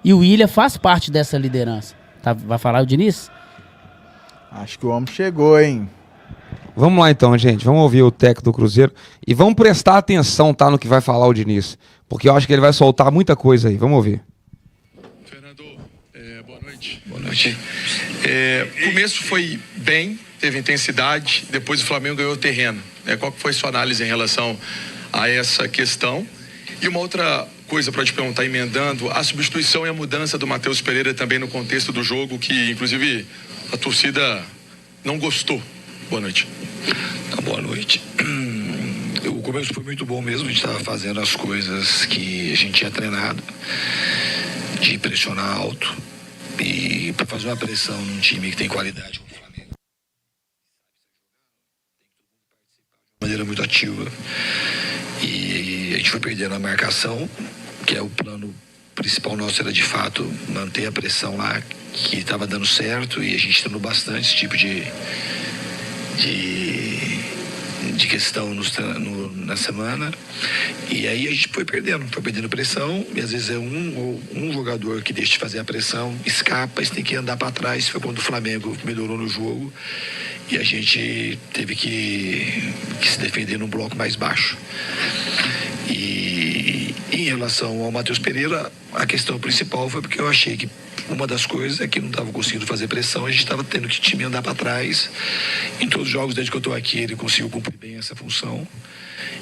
E o William faz parte dessa liderança. Tá, vai falar o Diniz? Acho que o homem chegou, hein? Vamos lá então, gente. Vamos ouvir o técnico do Cruzeiro. E vamos prestar atenção, tá, no que vai falar o Diniz. Porque eu acho que ele vai soltar muita coisa aí. Vamos ouvir. Fernando, boa noite. Boa noite. O começo foi bem, teve intensidade. Depois o Flamengo ganhou terreno. Qual foi sua análise em relação a essa questão? E uma outra coisa para te perguntar, emendando, a substituição e a mudança do Matheus Pereira também no contexto do jogo, que inclusive a torcida não gostou. Boa noite. Boa noite. O começo foi muito bom mesmo, a gente estava fazendo as coisas que a gente tinha treinado, de pressionar alto e para fazer uma pressão num time que tem qualidade. De maneira muito ativa, e a gente foi perdendo a marcação, que é o plano principal nosso, era de fato manter a pressão lá, que estava dando certo, e a gente treinou bastante esse tipo de questão na semana, e aí a gente foi perdendo pressão, e às vezes é um jogador que deixa de fazer a pressão, escapa, e tem que andar para trás. Foi quando o Flamengo melhorou no jogo e a gente teve que se defender num bloco mais baixo. E em relação ao Matheus Pereira, a questão principal foi porque eu achei que uma das coisas é que não estava conseguindo fazer pressão, a gente estava tendo que o time andar para trás. Em todos os jogos, desde que eu estou aqui, ele conseguiu cumprir bem essa função.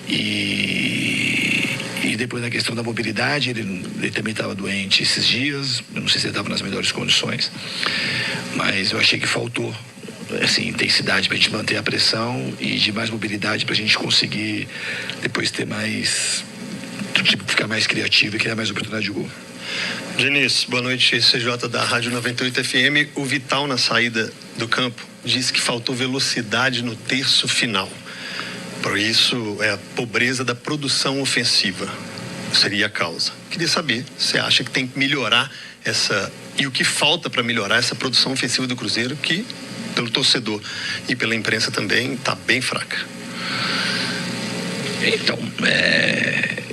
E depois na questão da mobilidade, ele também estava doente esses dias, eu não sei se ele estava nas melhores condições, mas eu achei que faltou assim, intensidade para a gente manter a pressão e de mais mobilidade para a gente conseguir depois ter mais, tipo, ficar mais criativo e criar mais oportunidade de gol. Diniz, boa noite, CJ da Rádio 98 FM. O Vital, na saída do campo, disse que faltou velocidade no terço final. Por isso, é a pobreza da produção ofensiva seria a causa. Queria saber, você acha que tem que melhorar essa... E o que falta para melhorar essa produção ofensiva do Cruzeiro, que, pelo torcedor e pela imprensa também, está bem fraca? Então,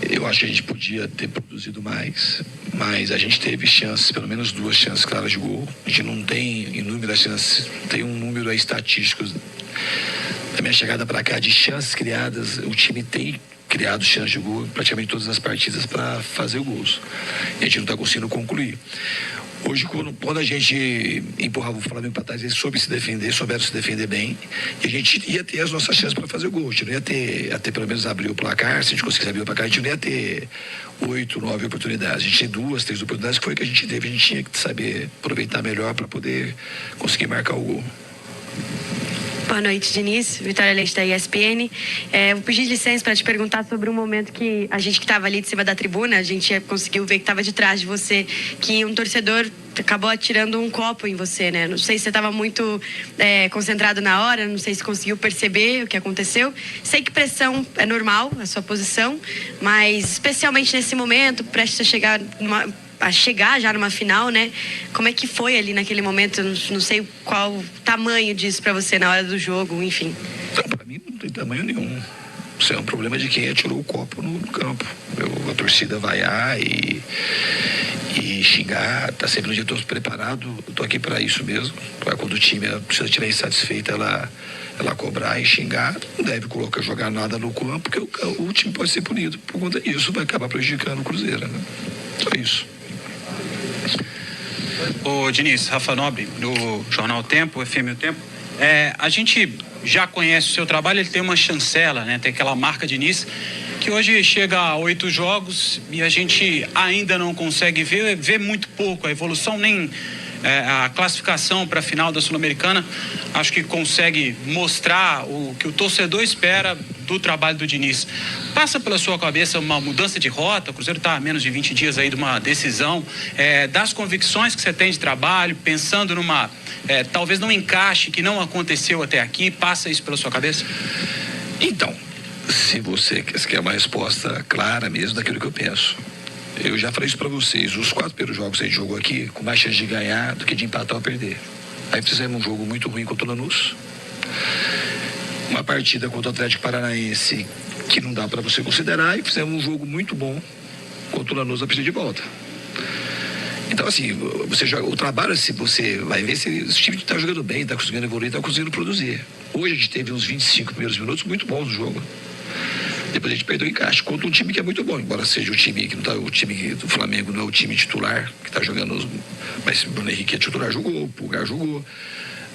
eu acho que a gente podia ter produzido mais, mas a gente teve chances, pelo menos 2 chances claras de gol. A gente não tem inúmeras chances, tem um número aí estatístico da minha chegada para cá de chances criadas. O time tem criado chances de gol em praticamente todas as partidas para fazer gols. E a gente não está conseguindo concluir. Hoje, quando a gente empurrava o Flamengo para trás, eles souberam se defender bem, e a gente ia ter as nossas chances para fazer o gol. A gente não ia ter, até pelo menos abrir o placar. Se a gente conseguisse abrir o placar, a gente não ia ter 8, 9 oportunidades. A gente tinha 2, 3 oportunidades, que foi o que a gente teve. A gente tinha que saber aproveitar melhor para poder conseguir marcar o gol. Boa noite, Diniz. Vitória Leite da ESPN. Vou pedir licença para te perguntar sobre um momento que a gente que estava ali de cima da tribuna, a gente conseguiu ver que estava de trás de você, que um torcedor acabou atirando um copo em você, né? Não sei se você estava muito concentrado na hora, não sei se conseguiu perceber o que aconteceu. Sei que pressão é normal, a sua posição, mas especialmente nesse momento, prestes a chegar já numa final, né? Como é que foi ali naquele momento? Não sei qual o tamanho disso pra você na hora do jogo, enfim. Então, pra mim não tem tamanho nenhum. Isso é um problema de quem atirou o copo no campo. A torcida vaiar e xingar, tá sempre no dia todo preparado. Eu tô aqui pra isso mesmo. Pra quando o time precisa tirar insatisfeita, ela cobrar e xingar. Não deve jogar nada no campo, porque o time pode ser punido por conta disso. Vai acabar prejudicando o Cruzeiro, né? Só isso. Ô Diniz, Rafa Nobre, do Jornal Tempo, FM O Tempo. A gente já conhece o seu trabalho, ele tem uma chancela, né? Tem aquela marca Diniz, que hoje chega a 8 jogos e a gente ainda não consegue ver muito pouco a evolução, nem a classificação para a final da Sul-Americana. Acho que consegue mostrar o que o torcedor espera do trabalho do Diniz. Passa pela sua cabeça uma mudança de rota? O Cruzeiro está a menos de 20 dias aí de uma decisão, das convicções que você tem de trabalho, pensando numa, talvez num encaixe que não aconteceu até aqui. Passa isso pela sua cabeça? Então, se você quer uma resposta clara mesmo daquilo que eu penso, eu já falei isso pra vocês. Os 4 primeiros jogos que a gente jogou aqui, com mais chance de ganhar do que de empatar ou perder. Aí fizemos um jogo muito ruim contra o Lanús. Uma partida contra o Atlético Paranaense que não dá pra você considerar. E fizemos um jogo muito bom contra o Lanús na partida de volta. Então, assim, você joga, o trabalho, se você vai ver se o time está jogando bem, está conseguindo evoluir, está conseguindo produzir. Hoje a gente teve uns 25 primeiros minutos muito bons no jogo. Depois a gente perdeu o encaixe contra um time que é muito bom, embora seja o time que não tá, o time do Flamengo não é o time titular que está jogando, mas o Bruno Henrique é titular, jogou, o Pulgar jogou,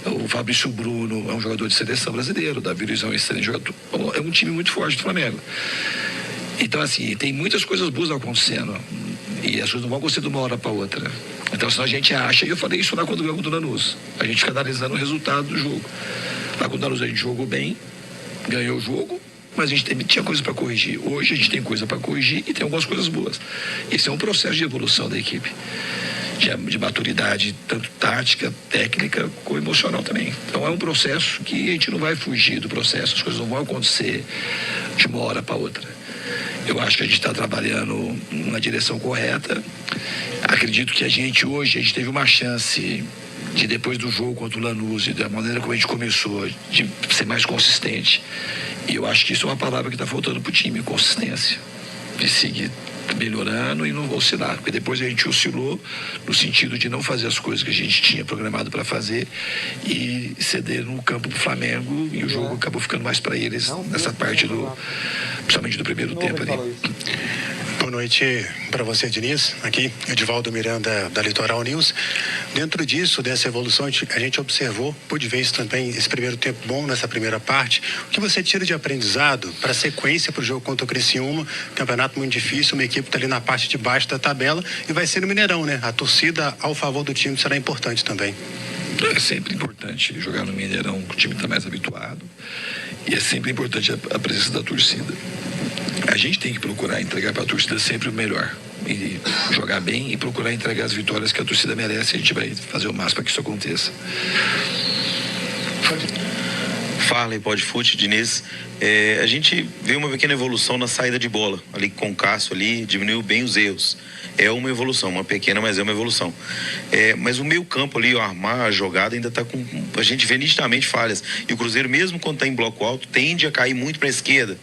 o Fabrício Bruno é um jogador de seleção brasileiro, o Davi Luiz é um excelente jogador, é um time muito forte do Flamengo. Então, assim, tem muitas coisas boas acontecendo e as coisas não vão acontecer de uma hora para outra. Então, senão a gente acha, e eu falei isso lá quando ganhou contra o Lanús, a gente fica analisando o resultado do jogo. Lá contra o Lanús a gente jogou bem, ganhou o jogo, mas a gente tinha coisa para corrigir. Hoje a gente tem coisa para corrigir e tem algumas coisas boas. Esse é um processo de evolução da equipe, de maturidade, tanto tática, técnica, como emocional também. Então é um processo que a gente não vai fugir do processo, as coisas não vão acontecer de uma hora para outra. Eu acho que a gente está trabalhando na direção correta. Acredito que a gente teve uma chance de, depois do jogo contra o Lanús e da maneira como a gente começou, de ser mais consistente. E eu acho que isso é uma palavra que está faltando para o time, consistência. De seguir melhorando e não oscilar. Porque depois a gente oscilou no sentido de não fazer as coisas que a gente tinha programado para fazer e ceder no campo do Flamengo, e o jogo acabou ficando mais para eles nessa parte principalmente do primeiro tempo ali. Boa noite para você, Diniz. Aqui, Edivaldo Miranda, da Litoral News. Dentro disso, dessa evolução, a gente observou, pude ver isso também, esse primeiro tempo bom nessa primeira parte. O que você tira de aprendizado para a sequência para o jogo contra o Criciúma? Campeonato muito difícil, uma equipe está ali na parte de baixo da tabela e vai ser no Mineirão, né? A torcida ao favor do time será importante também. É sempre importante jogar no Mineirão, o time está mais habituado. E é sempre importante a presença da torcida. A gente tem que procurar entregar para a torcida sempre o melhor. E jogar bem e procurar entregar as vitórias que a torcida merece. A gente vai fazer o máximo para que isso aconteça. Fala aí, Pode Fute, Diniz. A gente vê uma pequena evolução na saída de bola. Ali com o Cássio ali, diminuiu bem os erros. É uma evolução, uma pequena, mas é uma evolução. Mas o meio campo ali, o armar, a jogada ainda está com... A gente vê nitidamente falhas. E o Cruzeiro, mesmo quando está em bloco alto, tende a cair muito para a esquerda.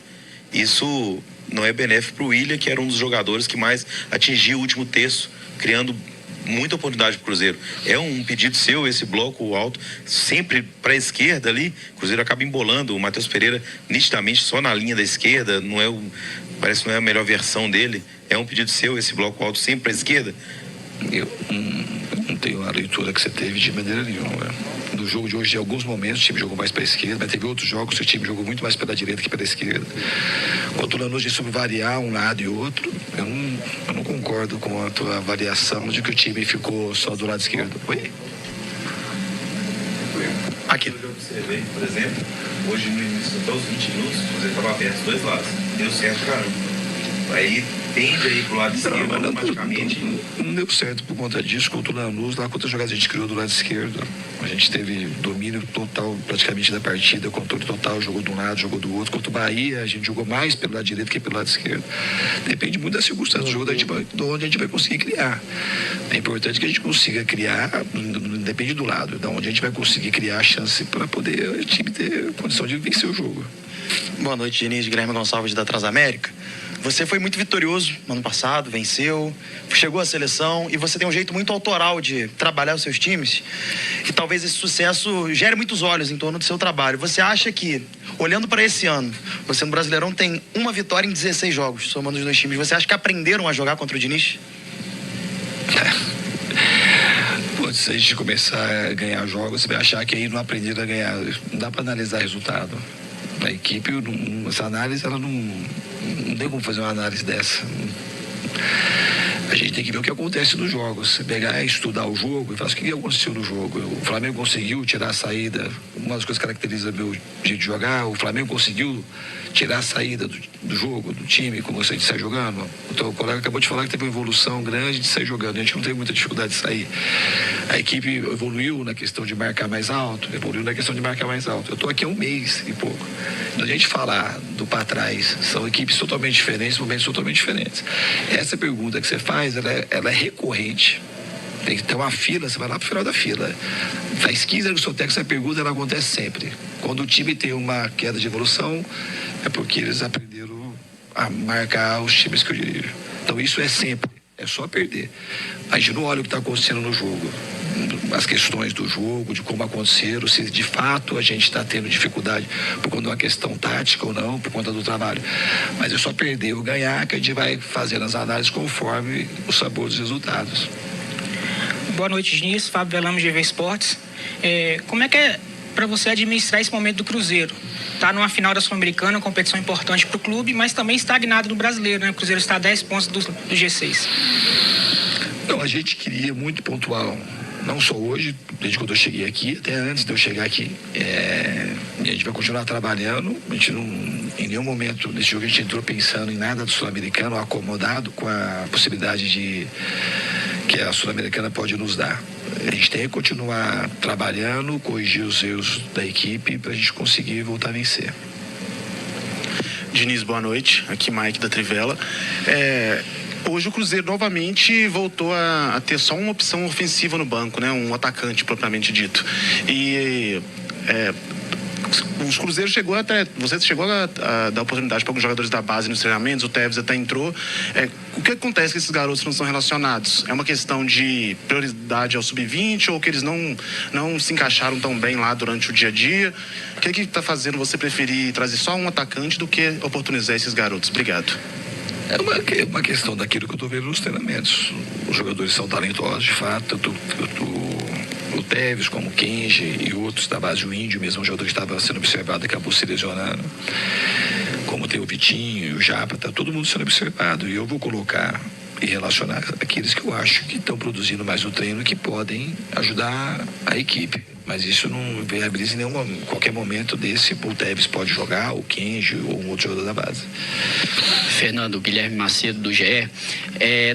Isso não é benéfico para o Willian, que era um dos jogadores que mais atingia o último terço, criando muita oportunidade para o Cruzeiro. É um pedido seu, esse bloco alto, sempre para a esquerda ali. O Cruzeiro acaba embolando. O Matheus Pereira, nitidamente, só na linha da esquerda, parece que não é a melhor versão dele. É um pedido seu, esse bloco alto sempre para a esquerda? Eu não tenho a leitura que você teve de maneira nenhuma. No jogo de hoje, em alguns momentos, o time jogou mais para a esquerda, mas teve outros jogos que o time jogou muito mais pela direita que pela esquerda. Quanto o Lanús, a gente soube variar um lado e outro. Eu não concordo com a tua avaliação de que o time ficou só do lado esquerdo. Oi? Aqui. Eu observei, por exemplo, hoje no início até os 20 minutos, você estava aberto dos dois lados. Deu certo, caramba. Aí tende aí pro lado esquerdo automaticamente. Não deu certo por conta disso. Contra o Lanús, lá quantas jogadas a gente criou do lado esquerdo. A gente teve domínio total praticamente da partida, controle total, jogou de um lado, jogou do outro. Contra o Bahia, a gente jogou mais pelo lado direito que pelo lado esquerdo. Depende muito da circunstância do jogo, de onde a gente vai conseguir criar. É importante que a gente consiga criar, não depende do lado, de onde a gente vai conseguir criar a chance para poder o time ter condição de vencer o jogo. Boa noite, Diniz, Guilherme Gonçalves da Transamérica. Você foi muito vitorioso no ano passado, venceu, chegou à seleção e você tem um jeito muito autoral de trabalhar os seus times e talvez esse sucesso gere muitos olhos em torno do seu trabalho. Você acha que, olhando para esse ano, você no Brasileirão tem uma vitória em 16 jogos, somando os dois times, você acha que aprenderam a jogar contra o Diniz? antes da gente começar a ganhar jogos, você vai achar que aí não aprenderam a ganhar. Não dá para analisar resultado. A equipe, essa análise, ela não tem como fazer uma análise dessa. A gente tem que ver o que acontece nos jogos. Você pegar e estudar o jogo e falar o que aconteceu no jogo. O Flamengo conseguiu tirar a saída. Uma das coisas que caracteriza meu jeito de jogar, o Flamengo conseguiu tirar a saída do jogo, do time, como você sai jogando. Então, o colega acabou de falar que teve uma evolução grande de sair jogando. A gente não teve muita dificuldade de sair. A equipe evoluiu na questão de marcar mais alto, Eu estou aqui há um mês e pouco. Quando a gente falar do para trás, são equipes totalmente diferentes, momentos totalmente diferentes. Essa pergunta que você faz, ela é recorrente. Tem que ter uma fila, você vai lá pro final da fila. Faz 15 anos que eu tenho essa pergunta, ela acontece sempre. Quando o time tem uma queda de evolução, é porque eles aprenderam a marcar os times que eu dirijo. Então isso é sempre, é só perder. A gente não olha o que está acontecendo no jogo, as questões do jogo, de como aconteceram, se de fato a gente está tendo dificuldade por conta de uma questão tática ou não, por conta do trabalho. Mas é só perder ou ganhar que a gente vai fazendo as análises conforme o sabor dos resultados. Boa noite, Diniz. Fábio Velamo, GV Esportes. Como é que é para você administrar esse momento do Cruzeiro? Está numa final da Sul-Americana, uma competição importante para o clube, mas também estagnado no Brasileiro, né? O Cruzeiro está a 10 pontos do G6. Não, a gente queria muito pontual. Não só hoje, desde quando eu cheguei aqui, até antes de eu chegar aqui. A gente vai continuar trabalhando. A gente não, em nenhum momento nesse jogo a gente entrou pensando em nada do Sul-Americano, acomodado com a possibilidade que a Sul-Americana pode nos dar. A gente tem que continuar trabalhando, corrigir os erros da equipe para a gente conseguir voltar a vencer. Diniz, boa noite. Aqui Mike da Trivela. Hoje o Cruzeiro novamente voltou a ter só uma opção ofensiva no banco, né? Um atacante propriamente dito. E os Cruzeiros você chegou a dar oportunidade para alguns jogadores da base nos treinamentos, o Tevez até entrou. O que acontece que esses garotos não são relacionados? É uma questão de prioridade ao sub-20 ou que eles não se encaixaram tão bem lá durante o dia a dia? O que está fazendo você preferir trazer só um atacante do que oportunizar esses garotos? Obrigado. É uma questão daquilo que eu estou vendo nos treinamentos. Os jogadores são talentosos, de fato. O Tevez, como o Kenji e outros da base, o Índio mesmo, um jogador que estava sendo observado, acabou se lesionando. Como tem o Vitinho e o Japa, está todo mundo sendo observado. E eu vou colocar e relacionar aqueles que eu acho que estão produzindo mais no treino, que podem ajudar a equipe. Mas isso não viabiliza em qualquer momento desse. O Tevez pode jogar, o Kenji ou um outro jogador da base. Fernando, Guilherme Macedo, do GE.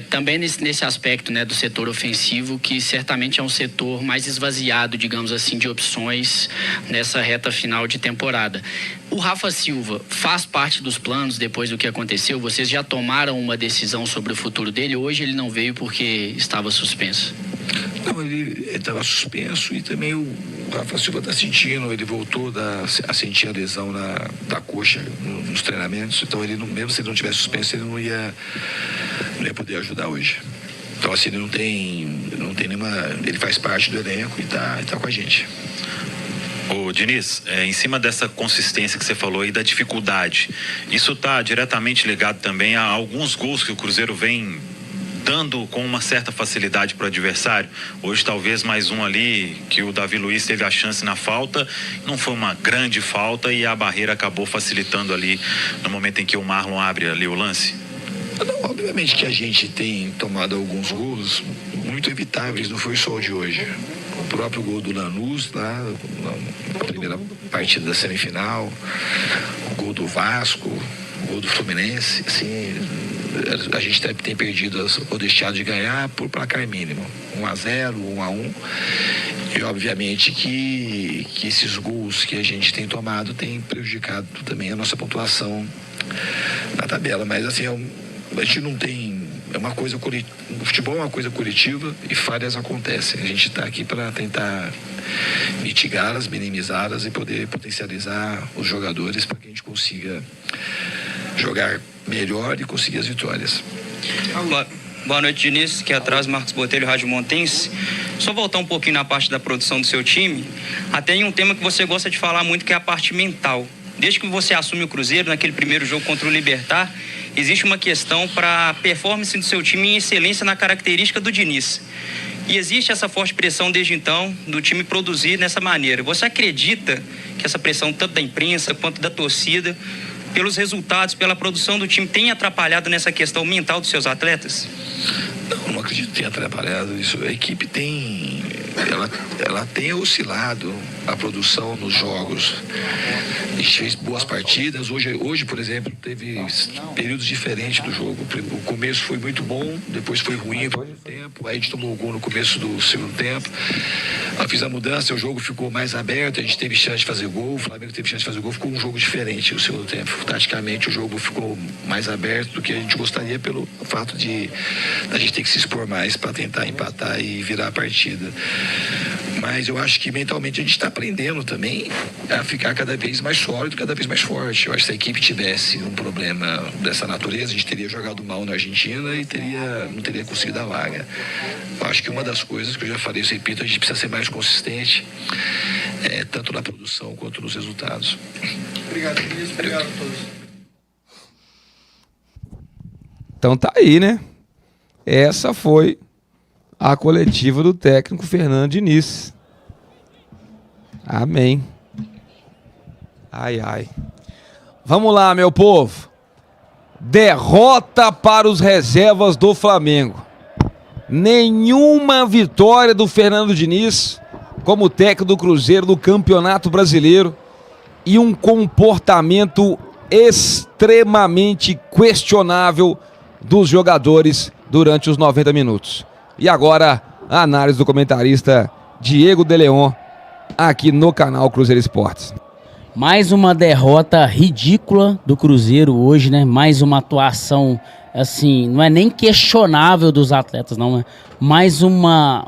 Também nesse aspecto, né, do setor ofensivo, que certamente é um setor mais esvaziado, digamos assim, de opções nessa reta final de temporada. O Rafa Silva faz parte dos planos depois do que aconteceu? Vocês já tomaram uma decisão sobre o futuro dele? Hoje ele não veio porque estava suspenso? Não, ele estava suspenso e também o Rafa Silva está sentindo, ele voltou a sentir a lesão da coxa nos treinamentos, então ele mesmo se ele não tivesse suspenso, ele não ia poder ajudar hoje. Então assim, ele não tem nenhuma, ele faz parte do elenco e tá com a gente. Ô Diniz, em cima dessa consistência que você falou aí, da dificuldade, isso está diretamente ligado também a alguns gols que o Cruzeiro vem dando com uma certa facilidade para o adversário. Hoje talvez mais um ali que o Davi Luiz teve a chance na falta, não foi uma grande falta e a barreira acabou facilitando ali no momento em que o Marlon abre ali o lance. Não, obviamente que a gente tem tomado alguns gols muito evitáveis, não foi só o de hoje. O próprio gol do Lanús lá na primeira partida da semifinal, o gol do Vasco, o gol do Fluminense, assim, a gente tem perdido ou deixado de ganhar por placar mínimo, 1-0, 1-1, e obviamente que esses gols que a gente tem tomado tem prejudicado também a nossa pontuação na tabela, mas assim, a gente não tem, é uma coisa coletiva, o futebol é uma coisa coletiva e falhas acontecem, a gente está aqui para tentar mitigá-las, minimizá-las e poder potencializar os jogadores para que a gente consiga jogar melhor e conseguir as vitórias. Boa noite, Diniz, aqui atrás Marcos Botelho, Rádio Montense. Só voltar um pouquinho na parte da produção do seu time, até em um tema que você gosta de falar muito, que é a parte mental. Desde que você assume o Cruzeiro, naquele primeiro jogo contra o Libertad, existe uma questão para a performance do seu time em excelência na característica do Diniz. E existe essa forte pressão desde então do time produzir dessa maneira. Você acredita que essa pressão, tanto da imprensa quanto da torcida, pelos resultados, pela produção do time, tem atrapalhado nessa questão mental dos seus atletas? Não acredito que tenha atrapalhado isso. A equipe tem... Ela tem oscilado a produção nos jogos. A gente fez boas partidas. Hoje, por exemplo, teve períodos diferentes do jogo. O começo foi muito bom, depois foi ruim no primeiro tempo. Aí a gente tomou o gol no começo do segundo tempo. Eu fiz a mudança, o jogo ficou mais aberto, a gente teve chance de fazer gol, o Flamengo teve chance de fazer gol, ficou um jogo diferente no segundo tempo. Taticamente o jogo ficou mais aberto do que a gente gostaria pelo fato de a gente ter que se expor mais para tentar empatar e virar a partida. Mas eu acho que mentalmente a gente está aprendendo também a ficar cada vez mais sólido, cada vez mais forte. Eu acho que se a equipe tivesse um problema dessa natureza, a gente teria jogado mal na Argentina e não teria conseguido a vaga. Eu acho que uma das coisas que eu já falei, eu repito, a gente precisa ser mais consistente, tanto na produção quanto nos resultados. Obrigado, Vinícius. Obrigado a todos. Então tá aí, né? Essa foi a coletiva do técnico Fernando Diniz. Amém. Ai, ai. Vamos lá, meu povo. Derrota para os reservas do Flamengo. Nenhuma vitória do Fernando Diniz como técnico do Cruzeiro do Campeonato Brasileiro e um comportamento extremamente questionável dos jogadores durante os 90 minutos. E agora, a análise do comentarista Diego de Leon, aqui no canal Cruzeiro Esportes. Mais uma derrota ridícula do Cruzeiro hoje, né? Mais uma atuação, assim, não é nem questionável dos atletas, não, né? Mais uma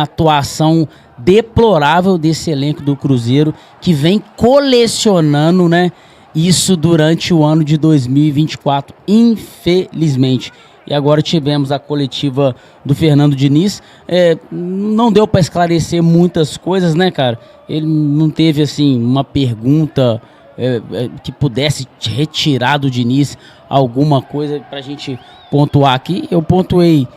atuação deplorável desse elenco do Cruzeiro, que vem colecionando, né, isso durante o ano de 2024, infelizmente. E agora tivemos a coletiva do Fernando Diniz. Não deu para esclarecer muitas coisas, né, cara? Ele não teve, assim, uma pergunta que pudesse retirar do Diniz alguma coisa pra gente pontuar aqui. Eu pontuei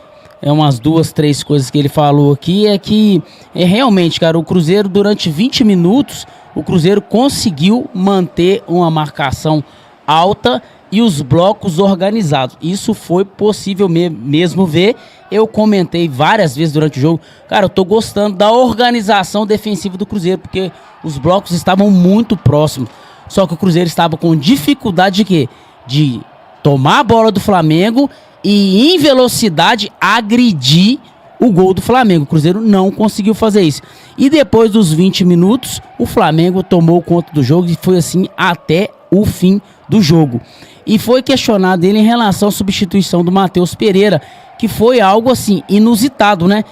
umas 2, 3 coisas que ele falou aqui. É que, realmente, cara, o Cruzeiro, durante 20 minutos, o Cruzeiro conseguiu manter uma marcação alta e os blocos organizados. Isso foi possível mesmo ver. Eu comentei várias vezes durante o jogo. Cara, eu tô gostando da organização defensiva do Cruzeiro, porque os blocos estavam muito próximos. Só que o Cruzeiro estava com dificuldade de quê? De tomar a bola do Flamengo e, em velocidade, agredir o gol do Flamengo. O Cruzeiro não conseguiu fazer isso. E depois dos 20 minutos, o Flamengo tomou conta do jogo e foi assim até o fim do jogo. E foi questionado ele em relação à substituição do Matheus Pereira, que foi algo assim inusitado, né?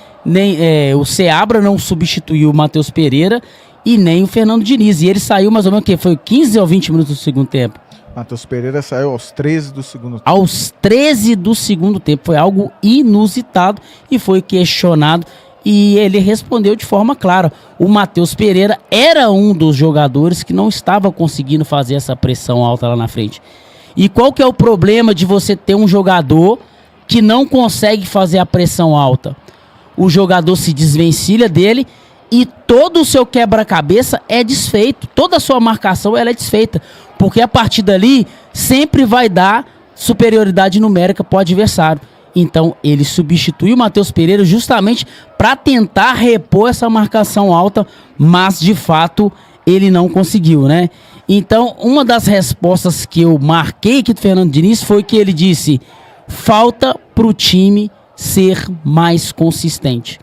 O Seabra não substituiu o Matheus Pereira e nem o Fernando Diniz. E ele saiu mais ou menos, que foi 15 ou 20 minutos do segundo tempo. Matheus Pereira saiu aos 13 do segundo tempo. Aos 13 do segundo tempo. Foi algo inusitado e foi questionado. E ele respondeu de forma clara. O Matheus Pereira era um dos jogadores que não estava conseguindo fazer essa pressão alta lá na frente. E qual que é o problema de você ter um jogador que não consegue fazer a pressão alta? O jogador se desvencilha dele e todo o seu quebra-cabeça é desfeito. Toda a sua marcação ela é desfeita. Porque a partir dali sempre vai dar superioridade numérica para o adversário. Então ele substituiu o Matheus Pereira justamente para tentar repor essa marcação alta, mas de fato ele não conseguiu, né? Então uma das respostas que eu marquei aqui do Fernando Diniz foi que ele disse: falta para o time ser mais consistente.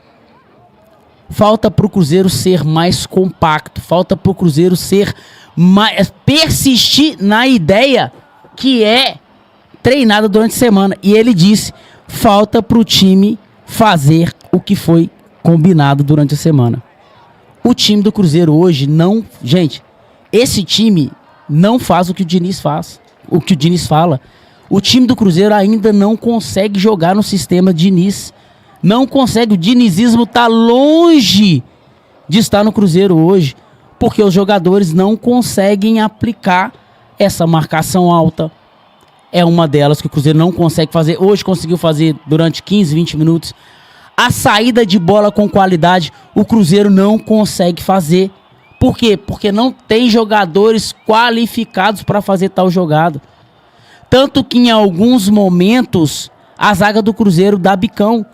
Falta para o Cruzeiro ser mais compacto. Falta para o Cruzeiro ser mais, persistir na ideia que é treinada durante a semana. E ele disse: falta para o time fazer o que foi combinado durante a semana. O time do Cruzeiro hoje não... Gente, esse time não faz o que o Diniz faz, o que o Diniz fala. O time do Cruzeiro ainda não consegue jogar no sistema Diniz. Não consegue. O dinizismo está longe de estar no Cruzeiro hoje, porque os jogadores não conseguem aplicar essa marcação alta. É uma delas que o Cruzeiro não consegue fazer. Hoje conseguiu fazer durante 15, 20 minutos. A saída de bola com qualidade, o Cruzeiro não consegue fazer. Por quê? Porque não tem jogadores qualificados para fazer tal jogada. Tanto que em alguns momentos a zaga do Cruzeiro dá bicão.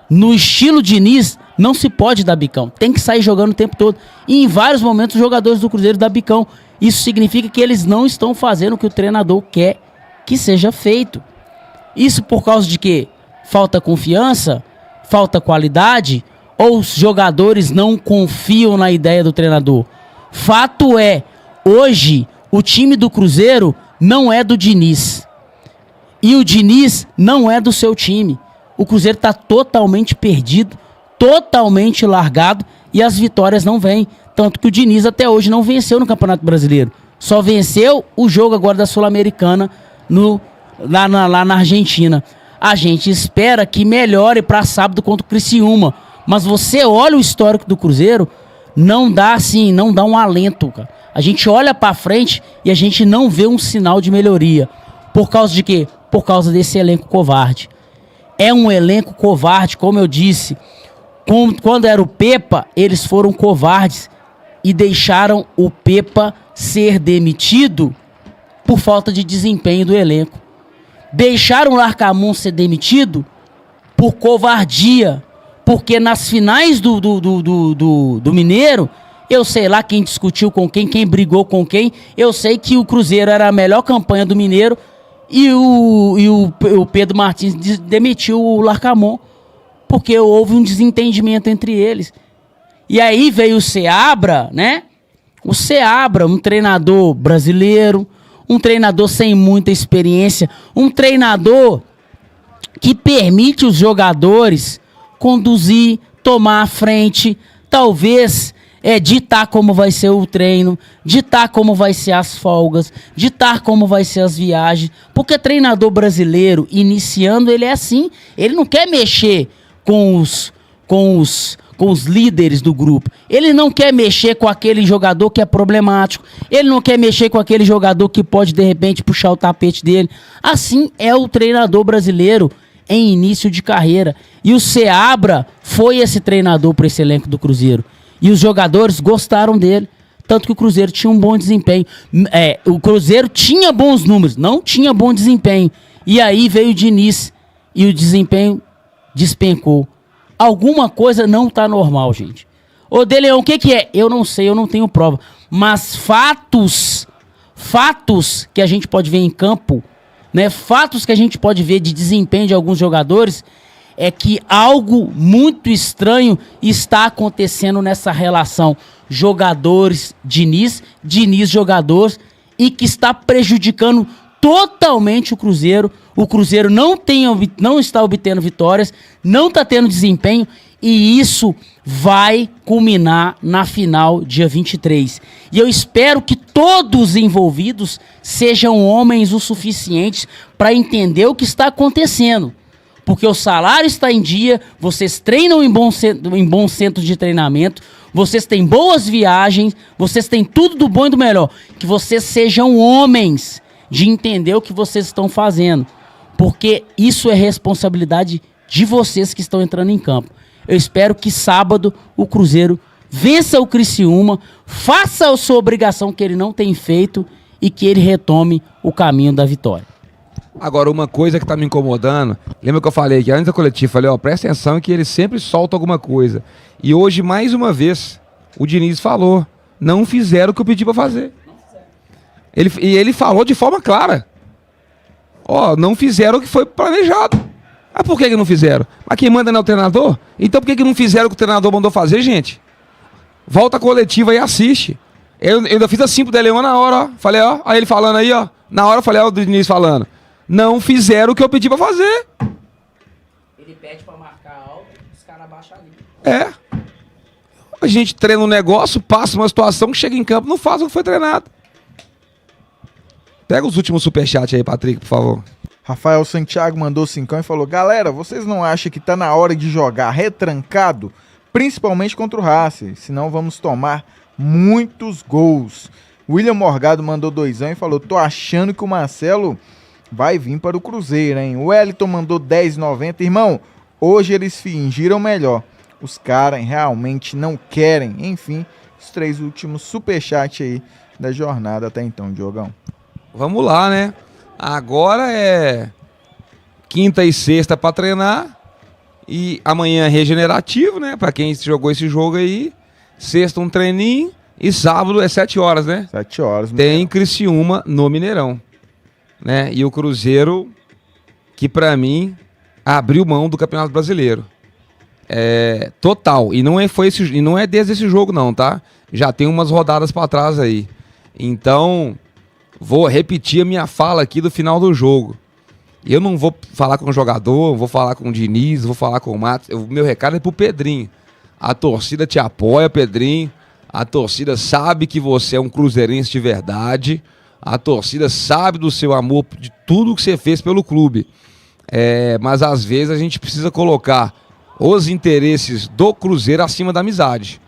No estilo Diniz, não se pode dar bicão. Tem que sair jogando o tempo todo. E em vários momentos os jogadores do Cruzeiro dão bicão. Isso significa que eles não estão fazendo o que o treinador quer que seja feito. Isso por causa de quê? Falta confiança? Falta qualidade? Ou os jogadores não confiam na ideia do treinador? Fato é, hoje o time do Cruzeiro não é do Diniz. E o Diniz não é do seu time. O Cruzeiro está totalmente perdido, totalmente largado e as vitórias não vêm. Tanto que o Diniz até hoje não venceu no Campeonato Brasileiro. Só venceu o jogo agora da Sul-Americana lá na Argentina. A gente espera que melhore para sábado contra o Criciúma. Mas você olha o histórico do Cruzeiro, não dá um alento, cara. A gente olha para frente e a gente não vê um sinal de melhoria. Por causa de quê? Por causa desse elenco covarde. É um elenco covarde, como eu disse. Quando era o Pepa, eles foram covardes e deixaram o Pepa ser demitido por falta de desempenho do elenco. Deixaram o Larcamón ser demitido por covardia. Porque nas finais do Mineiro, eu sei lá quem discutiu com quem brigou com quem. Eu sei que o Cruzeiro era a melhor campanha do Mineiro e o Pedro Martins demitiu o Larcamón porque houve um desentendimento entre eles. E aí veio o Seabra, né? O Seabra, um treinador brasileiro, um treinador sem muita experiência, um treinador que permite os jogadores conduzir, tomar a frente, talvez ditar como vai ser o treino, ditar como vai ser as folgas, ditar como vai ser as viagens, porque treinador brasileiro, iniciando, ele é assim, ele não quer mexer com os líderes do grupo, ele não quer mexer com aquele jogador que é problemático, ele não quer mexer com aquele jogador que pode, de repente, puxar o tapete dele. Assim é o treinador brasileiro em início de carreira. E o Seabra foi esse treinador para esse elenco do Cruzeiro. E os jogadores gostaram dele. Tanto que o Cruzeiro tinha um bom desempenho. O Cruzeiro tinha bons números, não tinha bom desempenho. E aí veio o Diniz e o desempenho despencou. Alguma coisa não tá normal, gente. Ô, De Leão, o que é? Eu não sei, eu não tenho prova. Mas fatos que a gente pode ver em campo, né, fatos que a gente pode ver de desempenho de alguns jogadores, é que algo muito estranho está acontecendo nessa relação jogadores, Diniz jogadores, e que está prejudicando totalmente o Cruzeiro. O Cruzeiro não está obtendo vitórias, não está tendo desempenho, e isso vai culminar na final, dia 23. E eu espero que todos os envolvidos sejam homens o suficientes para entender o que está acontecendo. Porque o salário está em dia, vocês treinam em bons centros de treinamento, vocês têm boas viagens, vocês têm tudo do bom e do melhor. Que vocês sejam homens de entender o que vocês estão fazendo. Porque isso é responsabilidade de vocês que estão entrando em campo. Eu espero que sábado o Cruzeiro vença o Criciúma, faça a sua obrigação que ele não tem feito e que ele retome o caminho da vitória. Agora, uma coisa que tá me incomodando, lembra que eu falei que antes da coletiva, falei, presta atenção que ele sempre solta alguma coisa. E hoje, mais uma vez, o Diniz falou, não fizeram o que eu pedi pra fazer. Ele falou de forma clara. Não fizeram o que foi planejado. Ah, por que não fizeram? Mas quem manda não é o treinador? Então por que não fizeram o que o treinador mandou fazer, gente? Volta a coletiva e assiste. Eu ainda fiz assim pro De Leão na hora, falei, aí ele falando aí, na hora eu falei, o Diniz falando. Não fizeram o que eu pedi pra fazer. Ele pede pra marcar alto, os caras abaixam ali. A gente treina um negócio, passa uma situação que chega em campo, não faz o que foi treinado. Pega os últimos superchats aí, Patrick, por favor. Rafael Santiago mandou 5 e falou: galera, vocês não acham que tá na hora de jogar retrancado? Principalmente contra o Racing, senão vamos tomar muitos gols. William Morgado mandou 2 e falou: tô achando que o Marcelo vai vir para o Cruzeiro, hein? O Wellington mandou 10,90. Irmão, Hoje eles fingiram melhor. Os caras realmente não querem. Enfim, os 3 últimos superchats aí da jornada até então, Diogão. Vamos lá, né? Agora é quinta e sexta pra treinar. E amanhã é regenerativo, né? Pra quem jogou esse jogo aí. Sexta um treininho. E sábado é 7 horas, né? 7 horas. Tem Criciúma no Mineirão. Né? E o Cruzeiro, que pra mim abriu mão do Campeonato Brasileiro. Total. E não é desde esse jogo não, tá? Já tem umas rodadas pra trás aí. Então, vou repetir a minha fala aqui do final do jogo. Eu não vou falar com o jogador, vou falar com o Diniz, vou falar com o Matos. O meu recado é pro Pedrinho. A torcida te apoia, Pedrinho. A torcida sabe que você é um cruzeirense de verdade. A torcida sabe do seu amor, de tudo que você fez pelo clube. Mas às vezes a gente precisa colocar os interesses do Cruzeiro acima da amizade,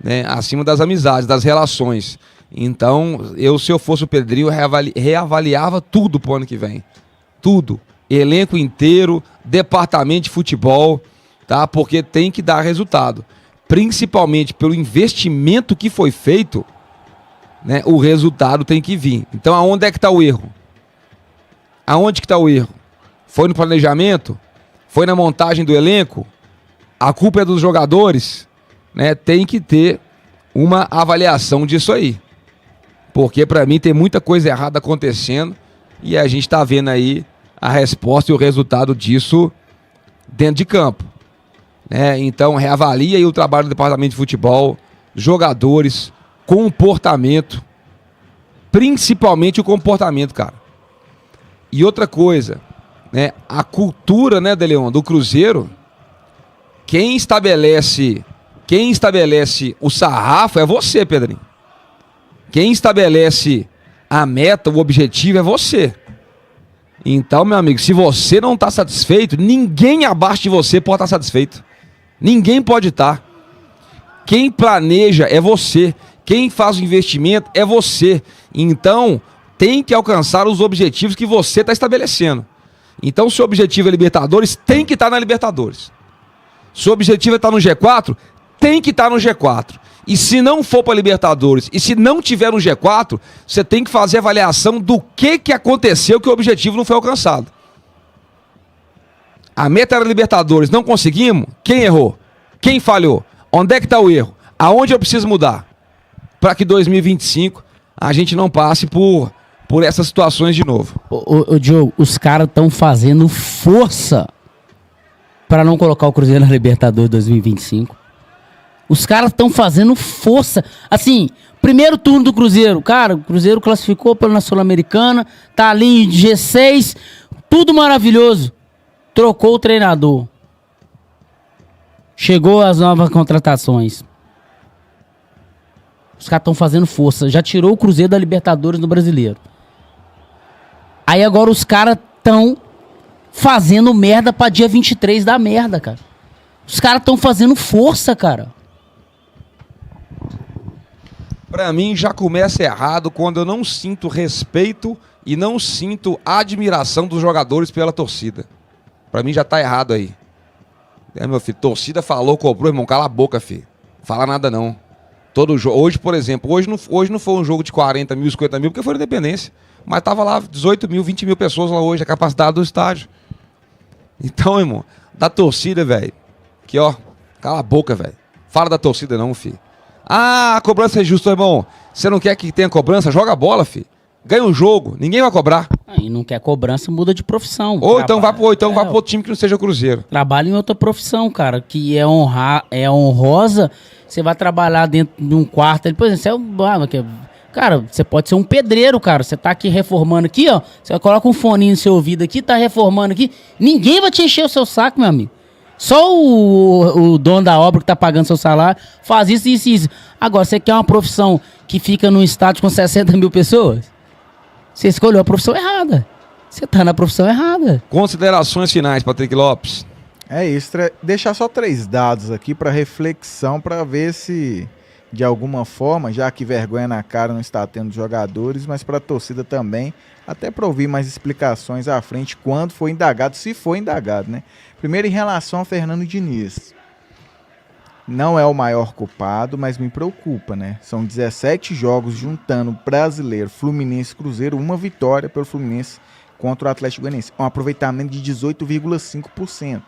né? Acima das amizades, das relações. Então, se eu fosse o Pedrinho, eu reavaliava tudo pro ano que vem. Tudo. Elenco inteiro, departamento de futebol, tá? Porque tem que dar resultado. Principalmente pelo investimento que foi feito, né? O resultado tem que vir. Então, aonde é que está o erro? Aonde que está o erro? Foi no planejamento? Foi na montagem do elenco? A culpa é dos jogadores? Né? Tem que ter uma avaliação disso aí. Porque para mim tem muita coisa errada acontecendo e a gente está vendo aí a resposta e o resultado disso dentro de campo. Né? Então reavalia aí o trabalho do departamento de futebol, jogadores, comportamento, principalmente o comportamento, cara. E outra coisa, né? A cultura, né, Deleon, do Cruzeiro, quem estabelece o sarrafo é você, Pedrinho. Quem estabelece a meta, o objetivo é você. Então, meu amigo, se você não está satisfeito, ninguém abaixo de você pode estar satisfeito. Ninguém pode estar. Quem planeja é você. Quem faz o investimento é você. Então, tem que alcançar os objetivos que você está estabelecendo. Então, se o objetivo é Libertadores, tem que estar na Libertadores. Se o objetivo é estar no G4, tem que estar no G4. E se não for para Libertadores, e se não tiver no G4, você tem que fazer avaliação do que aconteceu que o objetivo não foi alcançado. A meta era Libertadores, não conseguimos? Quem errou? Quem falhou? Onde é que está o erro? Aonde eu preciso mudar? Para que 2025 a gente não passe por essas situações de novo. Ô Diogo, os caras estão fazendo força para não colocar o Cruzeiro na Libertadores 2025. Os caras estão fazendo força. Assim, primeiro turno do Cruzeiro. Cara, o Cruzeiro classificou pela Sul-Americana, tá ali em G6, tudo maravilhoso. Trocou o treinador. Chegou as novas contratações. Os caras estão fazendo força. Já tirou o Cruzeiro da Libertadores no Brasileiro. Aí agora os caras estão fazendo merda pra dia 23 da merda, cara. Os caras estão fazendo força, cara. Pra mim já começa errado quando eu não sinto respeito e não sinto admiração dos jogadores pela torcida. Pra mim já tá errado aí. Meu filho, torcida falou, cobrou, irmão, cala a boca, filho. Fala nada não. Todo jogo, hoje, por exemplo, hoje não foi um jogo de 40 mil, 50 mil, porque foi Independência. Mas tava lá 18 mil, 20 mil pessoas lá hoje, a capacidade do estádio. Então, irmão, da torcida, velho, que ó, cala a boca, velho. Fala da torcida não, filho. Ah, a cobrança é justa, irmão. Você não quer que tenha cobrança? Joga a bola, filho. Ganha um jogo, ninguém vai cobrar. E não quer cobrança, muda de profissão. Ou então vai pro outro time que não seja Cruzeiro. Trabalha em outra profissão, cara, que é honrosa. Você vai trabalhar dentro de um quarto, por exemplo, cara, você pode ser um pedreiro, cara. Você tá aqui reformando aqui, ó. Você coloca um foninho no seu ouvido aqui, tá reformando aqui. Ninguém vai te encher o seu saco, meu amigo. Só o dono da obra que tá pagando seu salário faz isso, isso e isso. Agora, você quer uma profissão que fica num estádio com 60 mil pessoas? Você escolheu a profissão errada. Você tá na profissão errada. Considerações finais, Patrick Lopes. É isso. Deixar só 3 dados aqui para reflexão, para ver se de alguma forma, já que vergonha na cara não está tendo jogadores, mas para a torcida também, até para ouvir mais explicações à frente quando foi indagado, se foi indagado, né? Primeiro, em relação ao Fernando Diniz. Não é o maior culpado, mas me preocupa, né? São 17 jogos juntando Brasileiro, Fluminense e Cruzeiro, uma vitória pelo Fluminense contra o Atlético Goianiense. Um aproveitamento de 18,5%.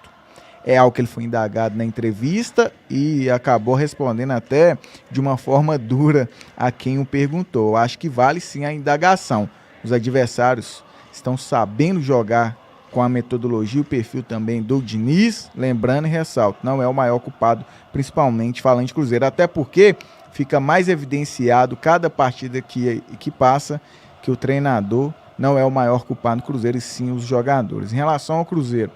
É algo que ele foi indagado na entrevista e acabou respondendo até de uma forma dura a quem o perguntou. Eu acho que vale sim a indagação. Os adversários estão sabendo jogar com a metodologia e o perfil também do Diniz, lembrando e ressalto, não é o maior culpado, principalmente falando de Cruzeiro, até porque fica mais evidenciado cada partida que passa que o treinador não é o maior culpado do Cruzeiro e sim os jogadores. Em relação ao Cruzeiro,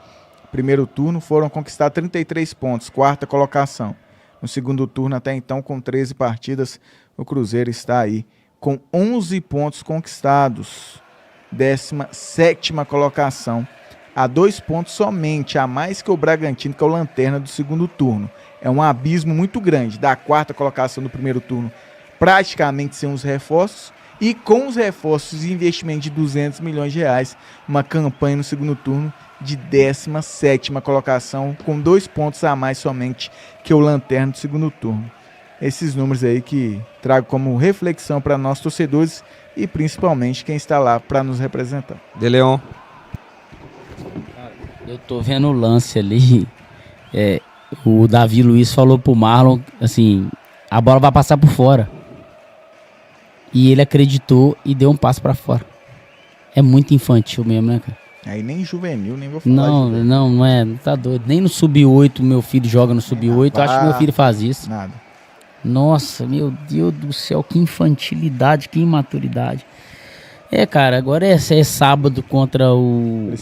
primeiro turno foram conquistar 33 pontos, quarta colocação. No segundo turno, até então, com 13 partidas, o Cruzeiro está aí com 11 pontos conquistados, 17ª colocação, a 2 pontos somente, a mais que o Bragantino, que é o lanterna do segundo turno. É um abismo muito grande, da quarta colocação do primeiro turno, praticamente sem os reforços, e com os reforços e investimento de 200 milhões de reais, uma campanha no segundo turno de 17ª colocação, com 2 pontos a mais somente que o lanterna do segundo turno. Esses números aí que trago como reflexão para nós torcedores e principalmente quem está lá para nos representar. De Leon. Eu tô vendo o lance ali, o Davi Luiz falou pro Marlon, assim, a bola vai passar por fora. E ele acreditou e deu um passo pra fora. É muito infantil mesmo, né, cara? Aí nem juvenil, nem vou falar. Não é, não tá doido. Nem no Sub-8 meu filho joga no Sub-8, acho que meu filho faz isso. Nada. Nossa, meu Deus do céu, que infantilidade, que imaturidade. Cara, agora é sábado contra o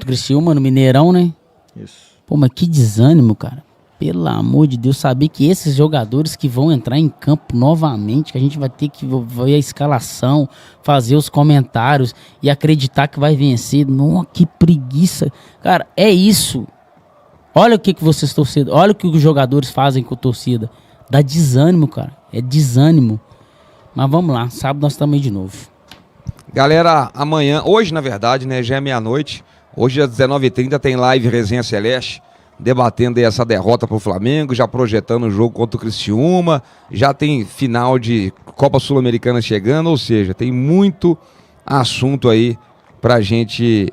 Criciúma no Mineirão, né? Isso. Pô, mas que desânimo, cara. Pelo amor de Deus, saber que esses jogadores que vão entrar em campo novamente, que a gente vai ter que ver a escalação, fazer os comentários e acreditar que vai vencer. Nossa, que preguiça. Cara, é isso. Olha o que vocês torcedores, olha o que os jogadores fazem com a torcida. Dá desânimo, cara. É desânimo. Mas vamos lá, sábado nós estamos aí de novo. Galera, amanhã, hoje na verdade, né, já é meia-noite. Hoje às 19h30 tem live Resenha Celeste, debatendo aí essa derrota pro Flamengo, já projetando o jogo contra o Criciúma, já tem final de Copa Sul-Americana chegando, ou seja, tem muito assunto aí pra gente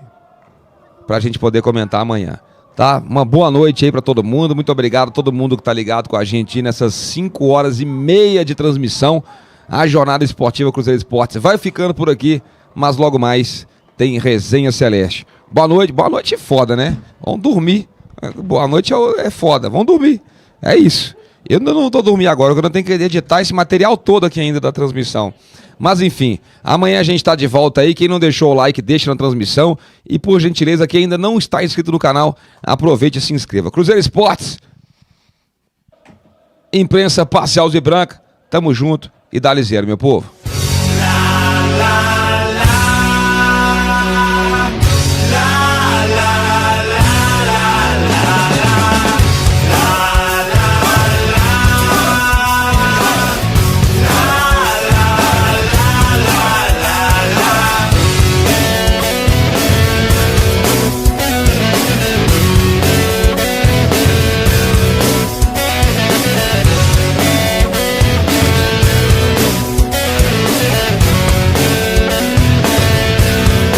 poder comentar amanhã, tá? Uma boa noite aí pra todo mundo, muito obrigado a todo mundo que tá ligado com a gente nessas 5h30 de transmissão. A jornada esportiva Cruzeiro Esportes vai ficando por aqui, mas logo mais tem Resenha Celeste. Boa noite é foda, né? Vamos dormir. Boa noite é foda, vamos dormir. É isso. Eu não tô dormindo agora, eu não tenho que editar esse material todo aqui ainda da transmissão. Mas enfim, amanhã a gente tá de volta aí. Quem não deixou o like, deixa na transmissão. E por gentileza, quem ainda não está inscrito no canal, aproveite e se inscreva. Cruzeiro Esportes, imprensa parcial e branca, tamo junto e dá-lhe zero, meu povo.